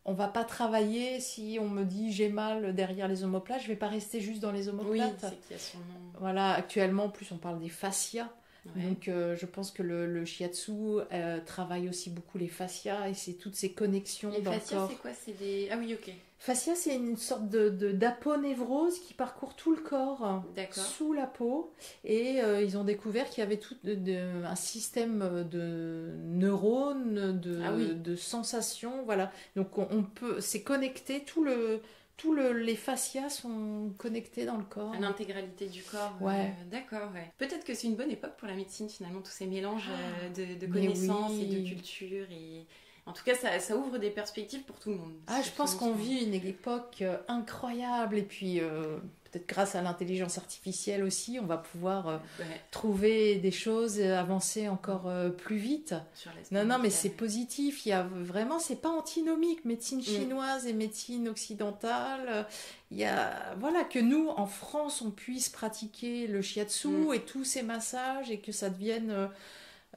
on va pas travailler si on me dit j'ai mal derrière les omoplates, je vais pas rester juste dans les
Oui,
omoplates.
c'est qu'il y a son nom.
Voilà, actuellement en plus on parle des fascias.
Ouais.
Donc je pense que le shiatsu travaille aussi beaucoup les fascias et c'est toutes ces connexions
Les
dans
fascias,
le corps.
c'est quoi? C'est des... Ah oui, ok.
Fascia, c'est une sorte d'aponévrose qui parcourt tout le corps,
D'accord.
sous la peau. Et ils ont découvert qu'il y avait tout un système de neurones,
Ah oui.
de sensations. Voilà. Donc on peut, c'est connecté, les fascias sont connectés dans le corps.
À l'intégralité du corps.
Ouais.
D'accord, ouais. Peut-être que c'est une bonne époque pour la médecine, finalement, tous ces mélanges de
mais
connaissances
oui.
et de cultures. Et... En tout cas, ça ouvre des perspectives pour tout le monde.
Ah, je pense qu'on vit une époque incroyable et puis peut-être grâce à l'intelligence artificielle aussi, on va pouvoir trouver des choses, avancer encore plus vite. Non, mais c'est positif. Il y a vraiment, c'est pas antinomique, médecine chinoise et médecine occidentale. Il y a, voilà, que nous, en France, on puisse pratiquer le shiatsu et tous ces massages et que ça devienne...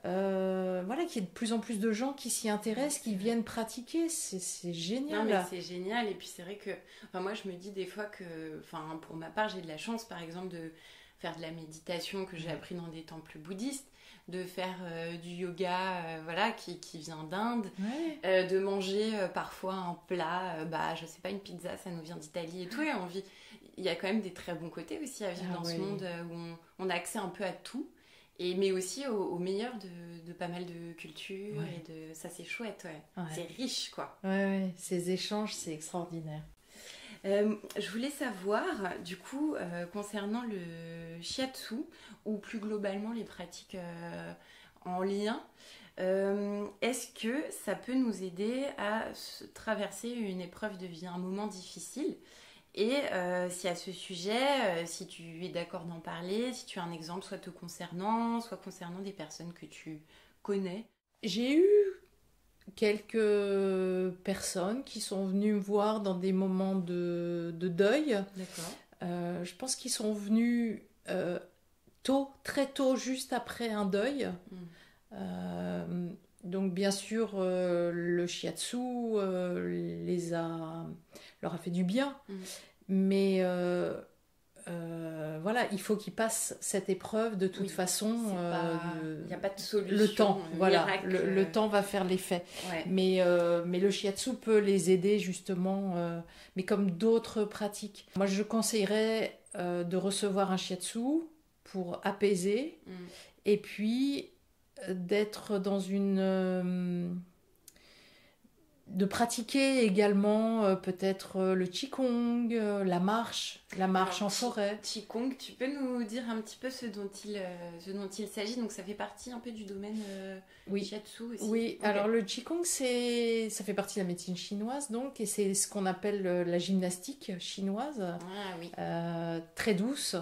voilà, qu'il y ait de plus en plus de gens qui s'y intéressent, qui viennent pratiquer, c'est génial.
Non, mais c'est génial. Et puis c'est vrai que, enfin, moi je me dis des fois que, enfin, pour ma part, j'ai de la chance, par exemple, de faire de la méditation que j'ai appris dans des temples bouddhistes, de faire du yoga, voilà, qui vient d'Inde, de manger parfois un plat, bah, je sais pas, une pizza, ça nous vient d'Italie et tout. Et il y a quand même des très bons côtés aussi à vivre dans ce monde où on a accès un peu à tout. Mais aussi au meilleur de pas mal de cultures et ça c'est chouette, c'est riche quoi.
Ces échanges c'est extraordinaire.
Je voulais savoir du coup concernant le shiatsu ou plus globalement les pratiques en lien, est-ce que ça peut nous aider à traverser une épreuve de vie, un moment difficile? Et si à ce sujet, si tu es d'accord d'en parler, si tu as un exemple soit te concernant, soit concernant des personnes que tu connais.
J'ai eu quelques personnes qui sont venues me voir dans des moments de deuil.
D'accord.
Je pense qu'ils sont venus très tôt, juste après un deuil. Donc bien sûr, le shiatsu leur a fait du bien. Mais voilà, il faut qu'ils passent cette épreuve de toute façon.
Il n'y a pas de solution.
Le temps, voilà,
miracle.
le temps va faire l'effet. Mais le shiatsu peut les aider justement, mais comme d'autres pratiques. Moi, je conseillerais de recevoir un shiatsu pour apaiser et puis d'être dans de pratiquer également peut-être le qigong, la marche en forêt.
Qigong, tu peux nous dire un petit peu ce dont il s'agit? Donc ça fait partie un peu du domaine shiatsu aussi.
Oui, alors le qigong ça fait partie de la médecine chinoise donc, et c'est ce qu'on appelle la gymnastique chinoise, très douce.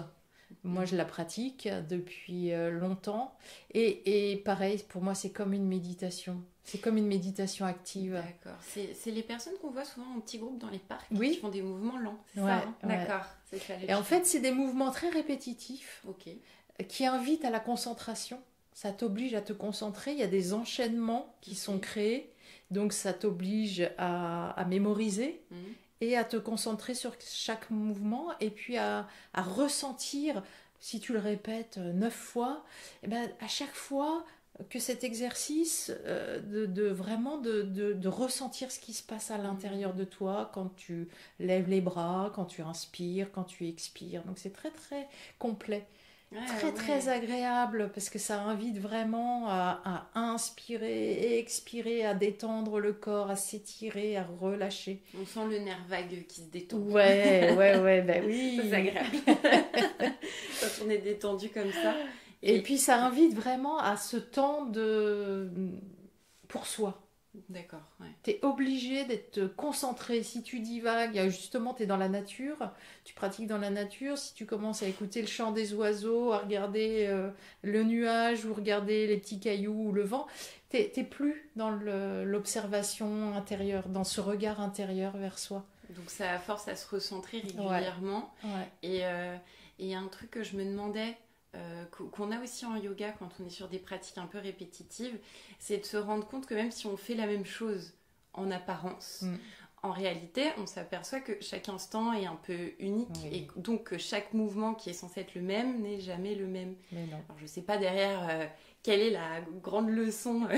Moi, je la pratique depuis longtemps. Et pareil, pour moi, c'est comme une méditation. C'est comme une méditation active.
D'accord. C'est les personnes qu'on voit souvent en petits groupes dans les parcs qui font des mouvements lents. C'est ça, hein? D'accord.
Et en fait, c'est des mouvements très répétitifs qui invite à la concentration. Ça t'oblige à te concentrer. Il y a des enchaînements qui sont créés. Donc, ça t'oblige à mémoriser et à te concentrer sur chaque mouvement et puis à ressentir, si tu le répètes 9 fois, et ben, à chaque fois que cet exercice, vraiment de ressentir ce qui se passe à l'intérieur de toi quand tu lèves les bras, quand tu inspires, quand tu expires. Donc, c'est très, très complet. Très agréable parce que ça invite vraiment à inspirer et expirer, à détendre le corps, à s'étirer, à relâcher.
On sent le nerf vague qui se détend.
Ouais, ben oui.
C'est agréable. Quand on est détendu comme ça.
Et puis ça invite vraiment à ce temps pour soi.
D'accord, ouais.
Tu es obligé d'être concentré. Si tu divagues, justement, tu es dans la nature, tu pratiques dans la nature. Si tu commences à écouter le chant des oiseaux, à regarder le nuage ou regarder les petits cailloux ou le vent, t'es plus dans l'observation intérieure, dans ce regard intérieur vers soi.
Donc ça force à se recentrer régulièrement.
Ouais.
Et il y a un truc que je me demandais, qu'on a aussi en yoga quand on est sur des pratiques un peu répétitives, c'est de se rendre compte que même si on fait la même chose en apparence, en réalité on s'aperçoit que chaque instant est un peu unique et donc que chaque mouvement qui est censé être le même n'est jamais le même.
Mais non.
Alors je sais pas derrière quelle est la grande leçon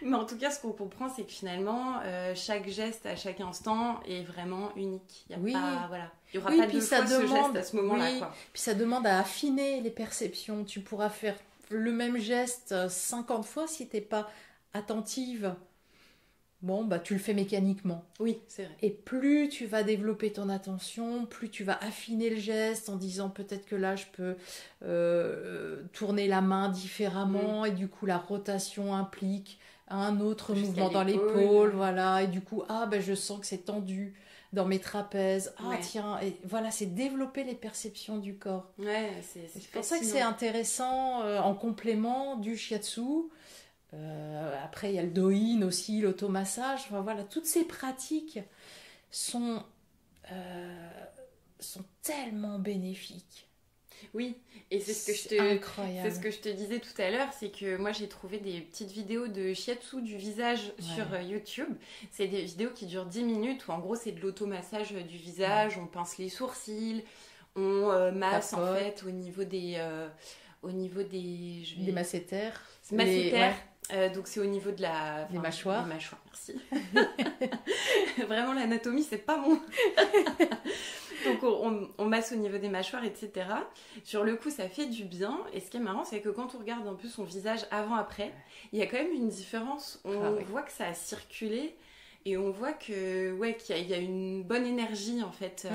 mais en tout cas ce qu'on comprend c'est que finalement chaque geste à chaque instant est vraiment unique. Il y a pas, il n'y aura pas deux fois ce geste à ce moment-là. Quoi.
Puis ça demande à affiner les perceptions. Tu pourras faire le même geste 50 fois si tu n'es pas attentive. Bon, bah tu le fais mécaniquement.
Oui, c'est vrai.
Et plus tu vas développer ton attention, plus tu vas affiner le geste en disant peut-être que là je peux tourner la main différemment et du coup la rotation implique un autre mouvement dans l'épaule, voilà, et du coup je sens que c'est tendu dans mes trapèzes. Tiens, et voilà, c'est développer les perceptions du corps.
Ouais, c'est
pour ça que c'est intéressant en complément du shiatsu. Après, il y a le do-in aussi, l'automassage. Enfin, voilà, toutes ces pratiques sont tellement bénéfiques.
Oui, et c'est ce que je te disais tout à l'heure, c'est que moi j'ai trouvé des petites vidéos de shiatsu du visage sur YouTube. C'est des vidéos qui durent 10 minutes où en gros c'est de l'automassage du visage, on pince les sourcils, on masse en fait au niveau des
des masséters.
Donc c'est au niveau de
des mâchoires.
Les mâchoires, merci. Vraiment l'anatomie c'est pas mon. Donc on masse au niveau des mâchoires, etc. Sur le coup ça fait du bien. Et ce qui est marrant c'est que quand on regarde un peu son visage avant-après, il y a quand même une différence. On voit que ça a circulé et on voit que qu'il y a une bonne énergie en fait.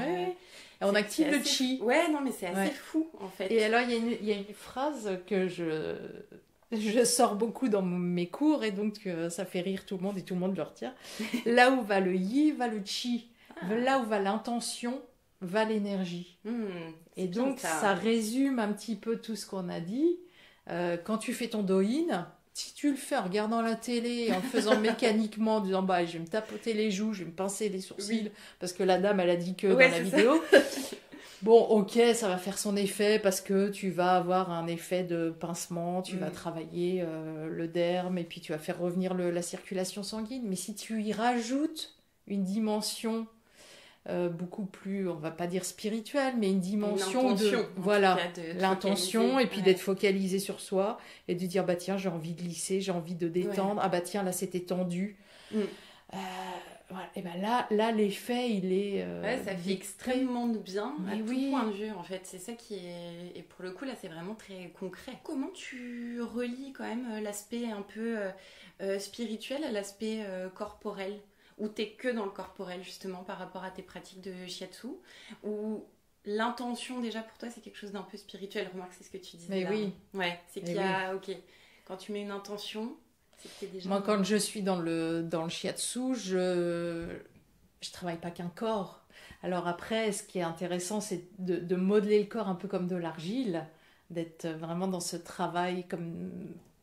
On active le chi.
Ouais, non mais c'est assez fou en fait.
Et alors il y a une phrase que je sors beaucoup dans mes cours et donc ça fait rire tout le monde et tout le monde le retient. Là où va le yi, va le chi. Là où va l'intention, va l'énergie. Et donc ça résume un petit peu tout ce qu'on a dit. Quand tu fais ton do-in, si tu le fais en regardant la télé, en faisant mécaniquement, en disant je vais me tapoter les joues, je vais me pincer les sourcils, parce que la dame elle a dit que dans la vidéo. Bon, ok, ça va faire son effet parce que tu vas avoir un effet de pincement, tu vas travailler le derme et puis tu vas faire revenir la circulation sanguine. Mais si tu y rajoutes une dimension beaucoup plus, on va pas dire spirituelle, mais une dimension de l'intention et puis d'être focalisé sur soi et de dire tiens, j'ai envie de lisser, j'ai envie de détendre, tiens, là c'était tendu. Voilà. Et là l'effet il est
ça fait extrêmement de bien à tout point de vue en fait, c'est ça qui est, et pour le coup là c'est vraiment très concret. Comment tu relis quand même l'aspect un peu spirituel à l'aspect corporel, ou t'es que dans le corporel justement par rapport à tes pratiques de shiatsu, ou l'intention déjà pour toi c'est quelque chose d'un peu spirituel? Remarque, c'est ce que tu disais.
Mais
là.
oui.
Ouais, c'est qu'il y a quand tu mets une intention.
Moi, quand je suis dans le shiatsu, je travaille pas qu'un corps. Alors après, ce qui est intéressant, c'est de modeler le corps un peu comme de l'argile, d'être vraiment dans ce travail comme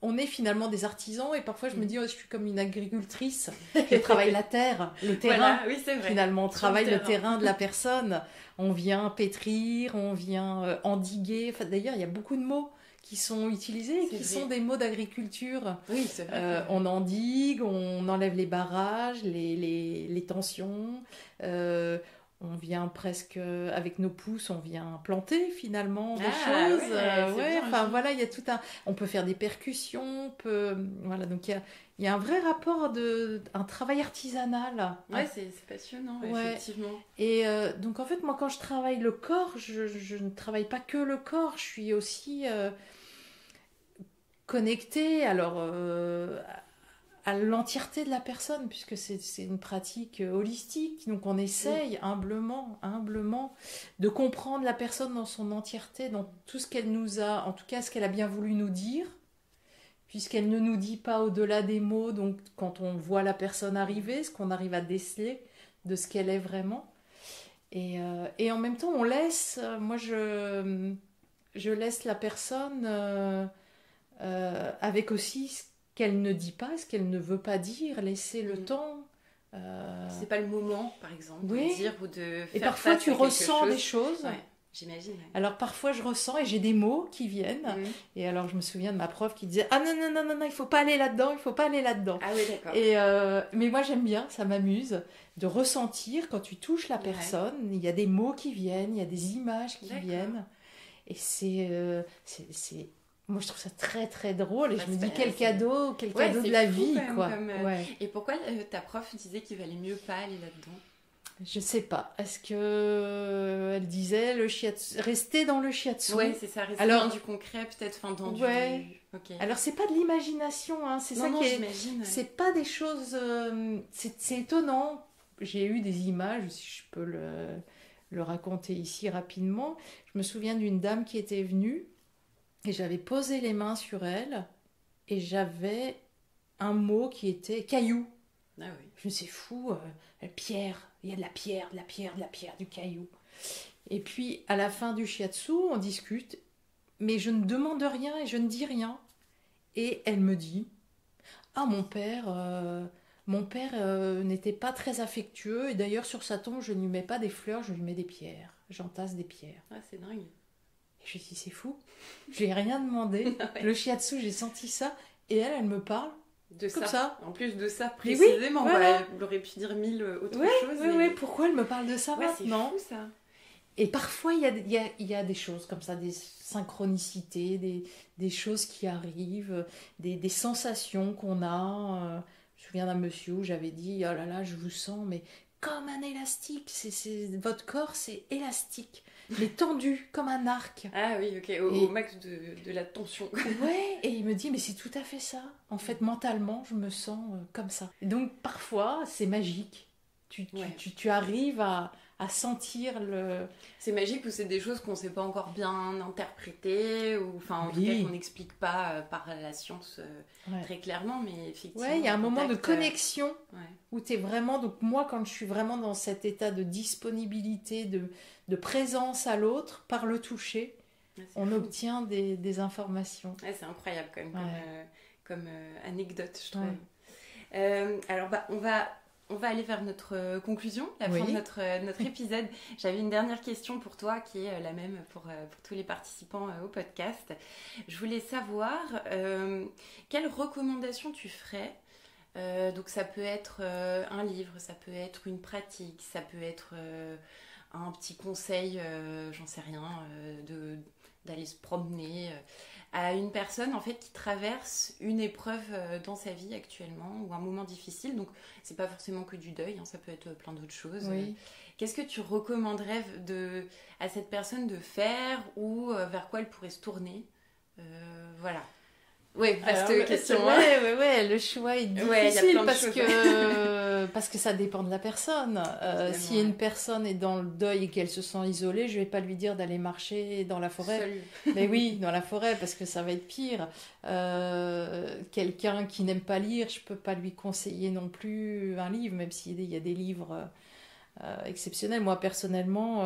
on est finalement des artisans et parfois je me dis je suis comme une agricultrice, je travaille la terre, le terrain.
Voilà, oui, c'est vrai.
Finalement, on travaille le terrain de la personne. On vient pétrir, on vient endiguer. Enfin, d'ailleurs, il y a beaucoup de mots qui sont utilisés et qui sont des mots d'agriculture.
Oui, c'est vrai.
On endigue, on enlève les barrages, les tensions. On vient presque, avec nos pouces, on vient planter finalement des choses. Enfin voilà, il y a tout un... On peut faire des percussions, voilà, donc il y a un vrai rapport un travail artisanal.
Ouais, c'est passionnant, effectivement.
Et donc en fait, moi quand je travaille le corps, je ne travaille pas que le corps, je suis aussi connectée à l'entièreté de la personne, puisque c'est une pratique holistique. Donc on essaye humblement de comprendre la personne dans son entièreté, dans tout ce qu'elle nous a, en tout cas ce qu'elle a bien voulu nous dire, puisqu'elle ne nous dit pas au-delà des mots. Donc quand on voit la personne arriver, ce qu'on arrive à déceler de ce qu'elle est vraiment. Et en même temps, on laisse, moi je laisse la personne avec aussi ce qu'elle ne dit pas, ce qu'elle ne veut pas dire, laisser le temps.
C'est pas le moment, par exemple, de dire ou de faire.
Et parfois tu ressens des choses.
Ouais, j'imagine. Ouais.
Alors parfois je ressens et j'ai des mots qui viennent. Et alors je me souviens de ma prof qui disait ah non, il faut pas aller là-dedans, il faut pas aller là-dedans.
Ah oui, d'accord.
Mais moi j'aime bien, ça m'amuse de ressentir quand tu touches la personne. Il y a des mots qui viennent, il y a des images qui viennent. Et c'est moi je trouve ça très très drôle et je me dis quel cadeau de la vie quoi.
Et pourquoi ta prof disait qu'il valait mieux pas aller là-dedans?
Je sais pas. Est-ce que elle disait le shiatsu, rester dans le shiatsu?
Ouais, c'est ça, rester dans du concret peut-être, enfin dans du. Okay.
Alors c'est pas de l'imagination, hein. C'est ça qui est. C'est pas des choses. C'est étonnant. J'ai eu des images, si je peux le raconter ici rapidement. Je me souviens d'une dame qui était venue. Et j'avais posé les mains sur elle et j'avais un mot qui était caillou.
Ah oui.
Je me suis dit, c'est fou, pierre, il y a de la pierre, du caillou. Et puis à la fin du shiatsu, on discute, mais je ne demande rien et je ne dis rien. Et elle me dit, ah mon père n'était pas très affectueux et d'ailleurs sur sa tombe je ne lui mets pas des fleurs, je lui mets des pierres, j'entasse des pierres.
Ah c'est dingue.
Je me suis dit, c'est fou. Je lui ai rien demandé. Le shiatsu, j'ai senti ça. Et elle me parle
de
comme
ça. En plus de ça, précisément. Voilà. Elle aurait pu dire 1000 autres choses.
Oui, pourquoi elle me parle de ça maintenant?
C'est fou, ça.
Et parfois, il y a des choses comme ça, des synchronicités, des choses qui arrivent, des sensations qu'on a. Je me souviens d'un monsieur où j'avais dit, oh là là, je vous sens, mais comme un élastique. Votre corps, c'est élastique. Il est tendu comme un arc.
Ah oui, ok, au max de la tension.
Ouais, et il me dit, mais c'est tout à fait ça. En fait, mentalement, je me sens comme ça. Et donc, parfois, c'est magique. Tu arrives à sentir le...
C'est magique ou c'est des choses qu'on ne sait pas encore bien interpréter ou en tout cas qu'on n'explique pas par la science très clairement, mais effectivement...
Ouais, il y a un moment de connexion où tu es vraiment... Donc moi, quand je suis vraiment dans cet état de disponibilité, de présence à l'autre, par le toucher, on obtient des informations.
Ouais, c'est incroyable quand même comme anecdote, je trouve. Alors, on va aller vers notre conclusion, la fin de notre épisode. J'avais une dernière question pour toi qui est la même pour tous les participants au podcast. Je voulais savoir quelles recommandations tu ferais. Donc ça peut être un livre, ça peut être une pratique, ça peut être un petit conseil, j'en sais rien, d'aller se promener à une personne en fait qui traverse une épreuve dans sa vie actuellement ou un moment difficile. Donc c'est pas forcément que du deuil, ça peut être plein d'autres choses. Qu'est-ce que tu recommanderais à cette personne de faire ou vers quoi elle pourrait se tourner? Voilà. Oui, vaste question.
Ouais, le choix est difficile parce que ça dépend de la personne. Si une personne est dans le deuil et qu'elle se sent isolée, je vais pas lui dire d'aller marcher dans la forêt.
Seule.
Mais oui, dans la forêt, parce que ça va être pire. Quelqu'un qui n'aime pas lire, je peux pas lui conseiller non plus un livre, même s'il y a des livres exceptionnel. Moi, personnellement,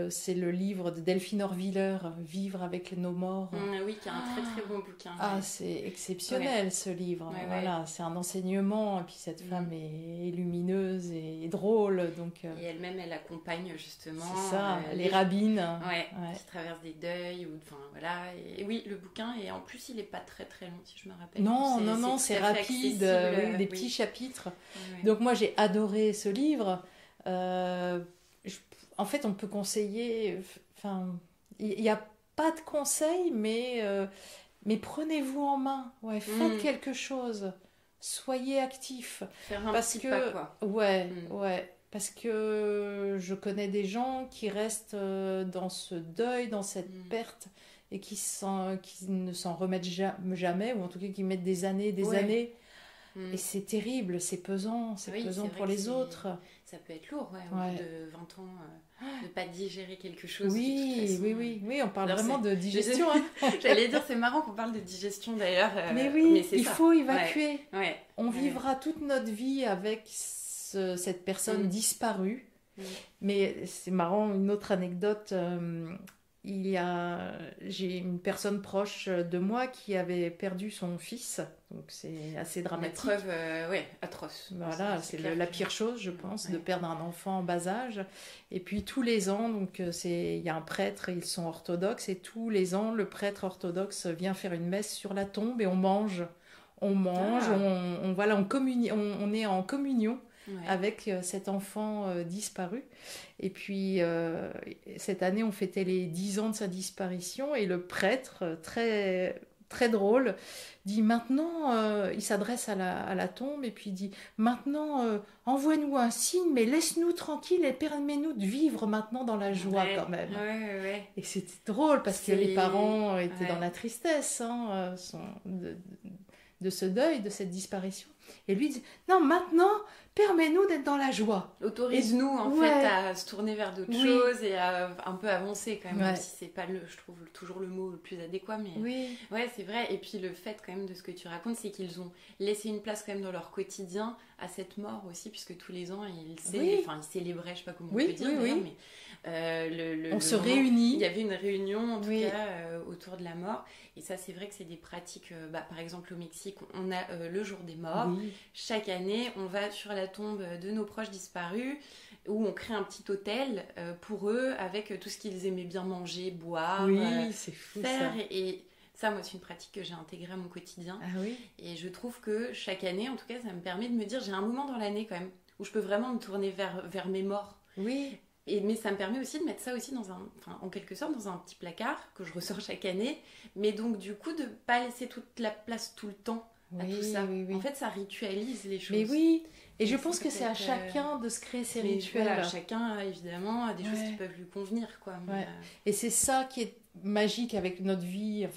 c'est le livre de Delphine Orviller, Vivre avec nos morts.
Oui, qui est un très très bon bouquin.
Ah, c'est exceptionnel ce livre. Voilà, c'est un enseignement. Et puis cette femme est lumineuse et drôle. Donc,
et elle-même, elle accompagne justement.
C'est ça, les rabbines.
Qui traversent des deuils. Voilà. Et oui, le bouquin, et en plus, il n'est pas très très long, si je me rappelle.
Non, c'est rapide. Des petits chapitres. Donc moi, j'ai adoré ce livre. En fait, on peut conseiller. Il n'y a pas de conseils, mais prenez-vous en main. Faites quelque chose. Soyez actifs.
Faire un petit pas, quoi.
Ouais. Parce que je connais des gens qui restent dans ce deuil, dans cette perte, et qui ne s'en remettent jamais, ou en tout cas qui mettent des années, années. Et c'est terrible, c'est pesant pour les autres.
Ça peut être lourd, au bout de 20 ans, de ne pas digérer quelque chose.
Oui, on parle vraiment de digestion.
J'allais dire, c'est marrant qu'on parle de digestion d'ailleurs.
Mais oui, il faut évacuer. On vivra toute notre vie avec cette personne disparue. Mais c'est marrant, une autre anecdote... j'ai une personne proche de moi qui avait perdu son fils, donc c'est assez dramatique.
Une épreuve, atroce.
Voilà, c'est la pire chose, je pense, de perdre un enfant en bas âge. Et puis tous les ans, donc il y a un prêtre, ils sont orthodoxes, et tous les ans, le prêtre orthodoxe vient faire une messe sur la tombe et on mange. On est en communion. Avec cet enfant disparu. Et puis, cette année, on fêtait les 10 ans de sa disparition, et le prêtre, très, très drôle, dit maintenant, il s'adresse à la tombe, et puis il dit, maintenant, envoie-nous un signe, mais laisse-nous tranquilles et permets-nous de vivre maintenant dans la joie quand même. Et c'était drôle, parce que les parents étaient dans la tristesse de ce deuil, de cette disparition. Et lui dit, non, maintenant, permets-nous d'être dans la joie.
Autorise-nous, en fait, à se tourner vers d'autres choses et à un peu avancer, quand même, même si c'est pas, je trouve, toujours le mot le plus adéquat, mais... c'est vrai. Et puis, le fait, quand même, de ce que tu racontes, c'est qu'ils ont laissé une place, quand même, dans leur quotidien à cette mort aussi, puisque tous les ans, ils célébraient, je sais pas comment on peut dire, mais... on
se réunit.
Il y avait une réunion, en tout cas, autour de la mort. Et ça, c'est vrai que c'est des pratiques... par exemple, au Mexique, on a le jour des morts. Chaque année, on va sur la tombe de nos proches disparus, où on crée un petit hôtel pour eux, avec tout ce qu'ils aimaient bien manger, boire,
c'est fou,
faire. Et ça, moi, c'est une pratique que j'ai intégrée à mon quotidien. Et je trouve que chaque année, en tout cas, ça me permet de me dire, j'ai un moment dans l'année, quand même, où je peux vraiment me tourner vers mes morts. Mais ça me permet aussi de mettre ça aussi en quelque sorte dans un petit placard que je ressors chaque année, mais donc du coup de ne pas laisser toute la place tout le temps à tout ça. En fait, ça ritualise les choses.
Mais et je pense que c'est à chacun de se créer ses rituels.
Voilà, chacun, évidemment, a des choses qui peuvent lui convenir, quoi.
Et c'est ça qui est magique avec notre vie,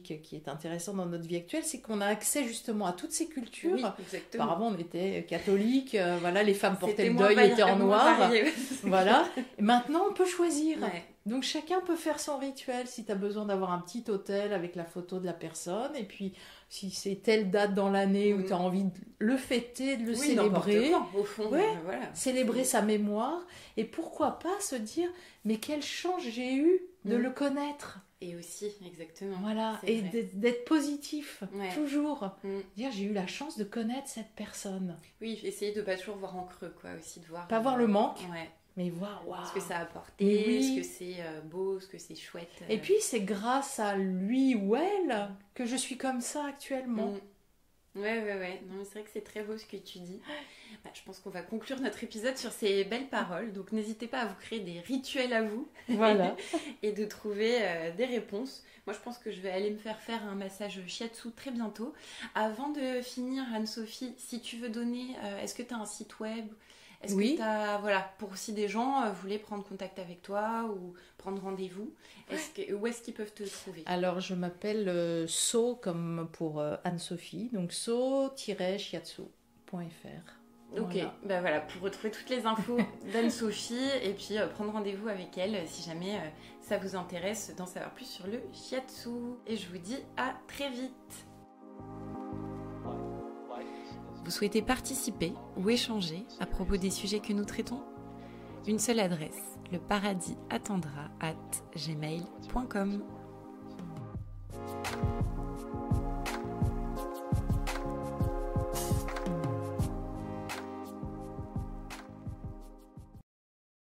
qui est intéressant dans notre vie actuelle, c'est qu'on a accès justement à toutes ces cultures. Apparemment, on était catholique, les femmes portaient le deuil, étaient en noir. Voilà. Et maintenant, on peut choisir. Donc, chacun peut faire son rituel. Si tu as besoin d'avoir un petit hôtel avec la photo de la personne, et puis si c'est telle date dans l'année où tu as envie de le fêter, de le célébrer,
au fond,
célébrer sa mémoire, et pourquoi pas se dire, mais quelle chance j'ai eu de le connaître.
Et aussi, exactement.
Voilà, et d'être positif, toujours. Dire, j'ai eu la chance de connaître cette personne.
Oui, essayer de pas toujours voir en creux, quoi, aussi de voir...
Pas voir le manque, mais voir
ce que ça a apporté, ce que c'est beau, ce que c'est chouette.
Et puis, c'est grâce à lui ou elle que je suis comme ça actuellement.
Ouais. Non, mais c'est vrai que c'est très beau ce que tu dis. Je pense qu'on va conclure notre épisode sur ces belles paroles. Donc, n'hésitez pas à vous créer des rituels à vous.
Voilà.
Et de trouver des réponses. Moi, je pense que je vais aller me faire un massage shiatsu très bientôt. Avant de finir, Anne-Sophie, si tu veux donner... est-ce que tu as un site web ? Est-ce que tu as... pour si des gens voulaient prendre contact avec toi ou prendre rendez-vous, où est-ce qu'ils peuvent te trouver ?
Alors, je m'appelle So, comme pour Anne-Sophie, donc so-shiatsu.fr.
Ok, pour retrouver toutes les infos d'Anne-Sophie et puis prendre rendez-vous avec elle si jamais ça vous intéresse d'en savoir plus sur le shiatsu. Et je vous dis à très vite. Vous souhaitez participer ou échanger à propos des sujets que nous traitons ? Une seule adresse, leparadisattendra@gmail.com.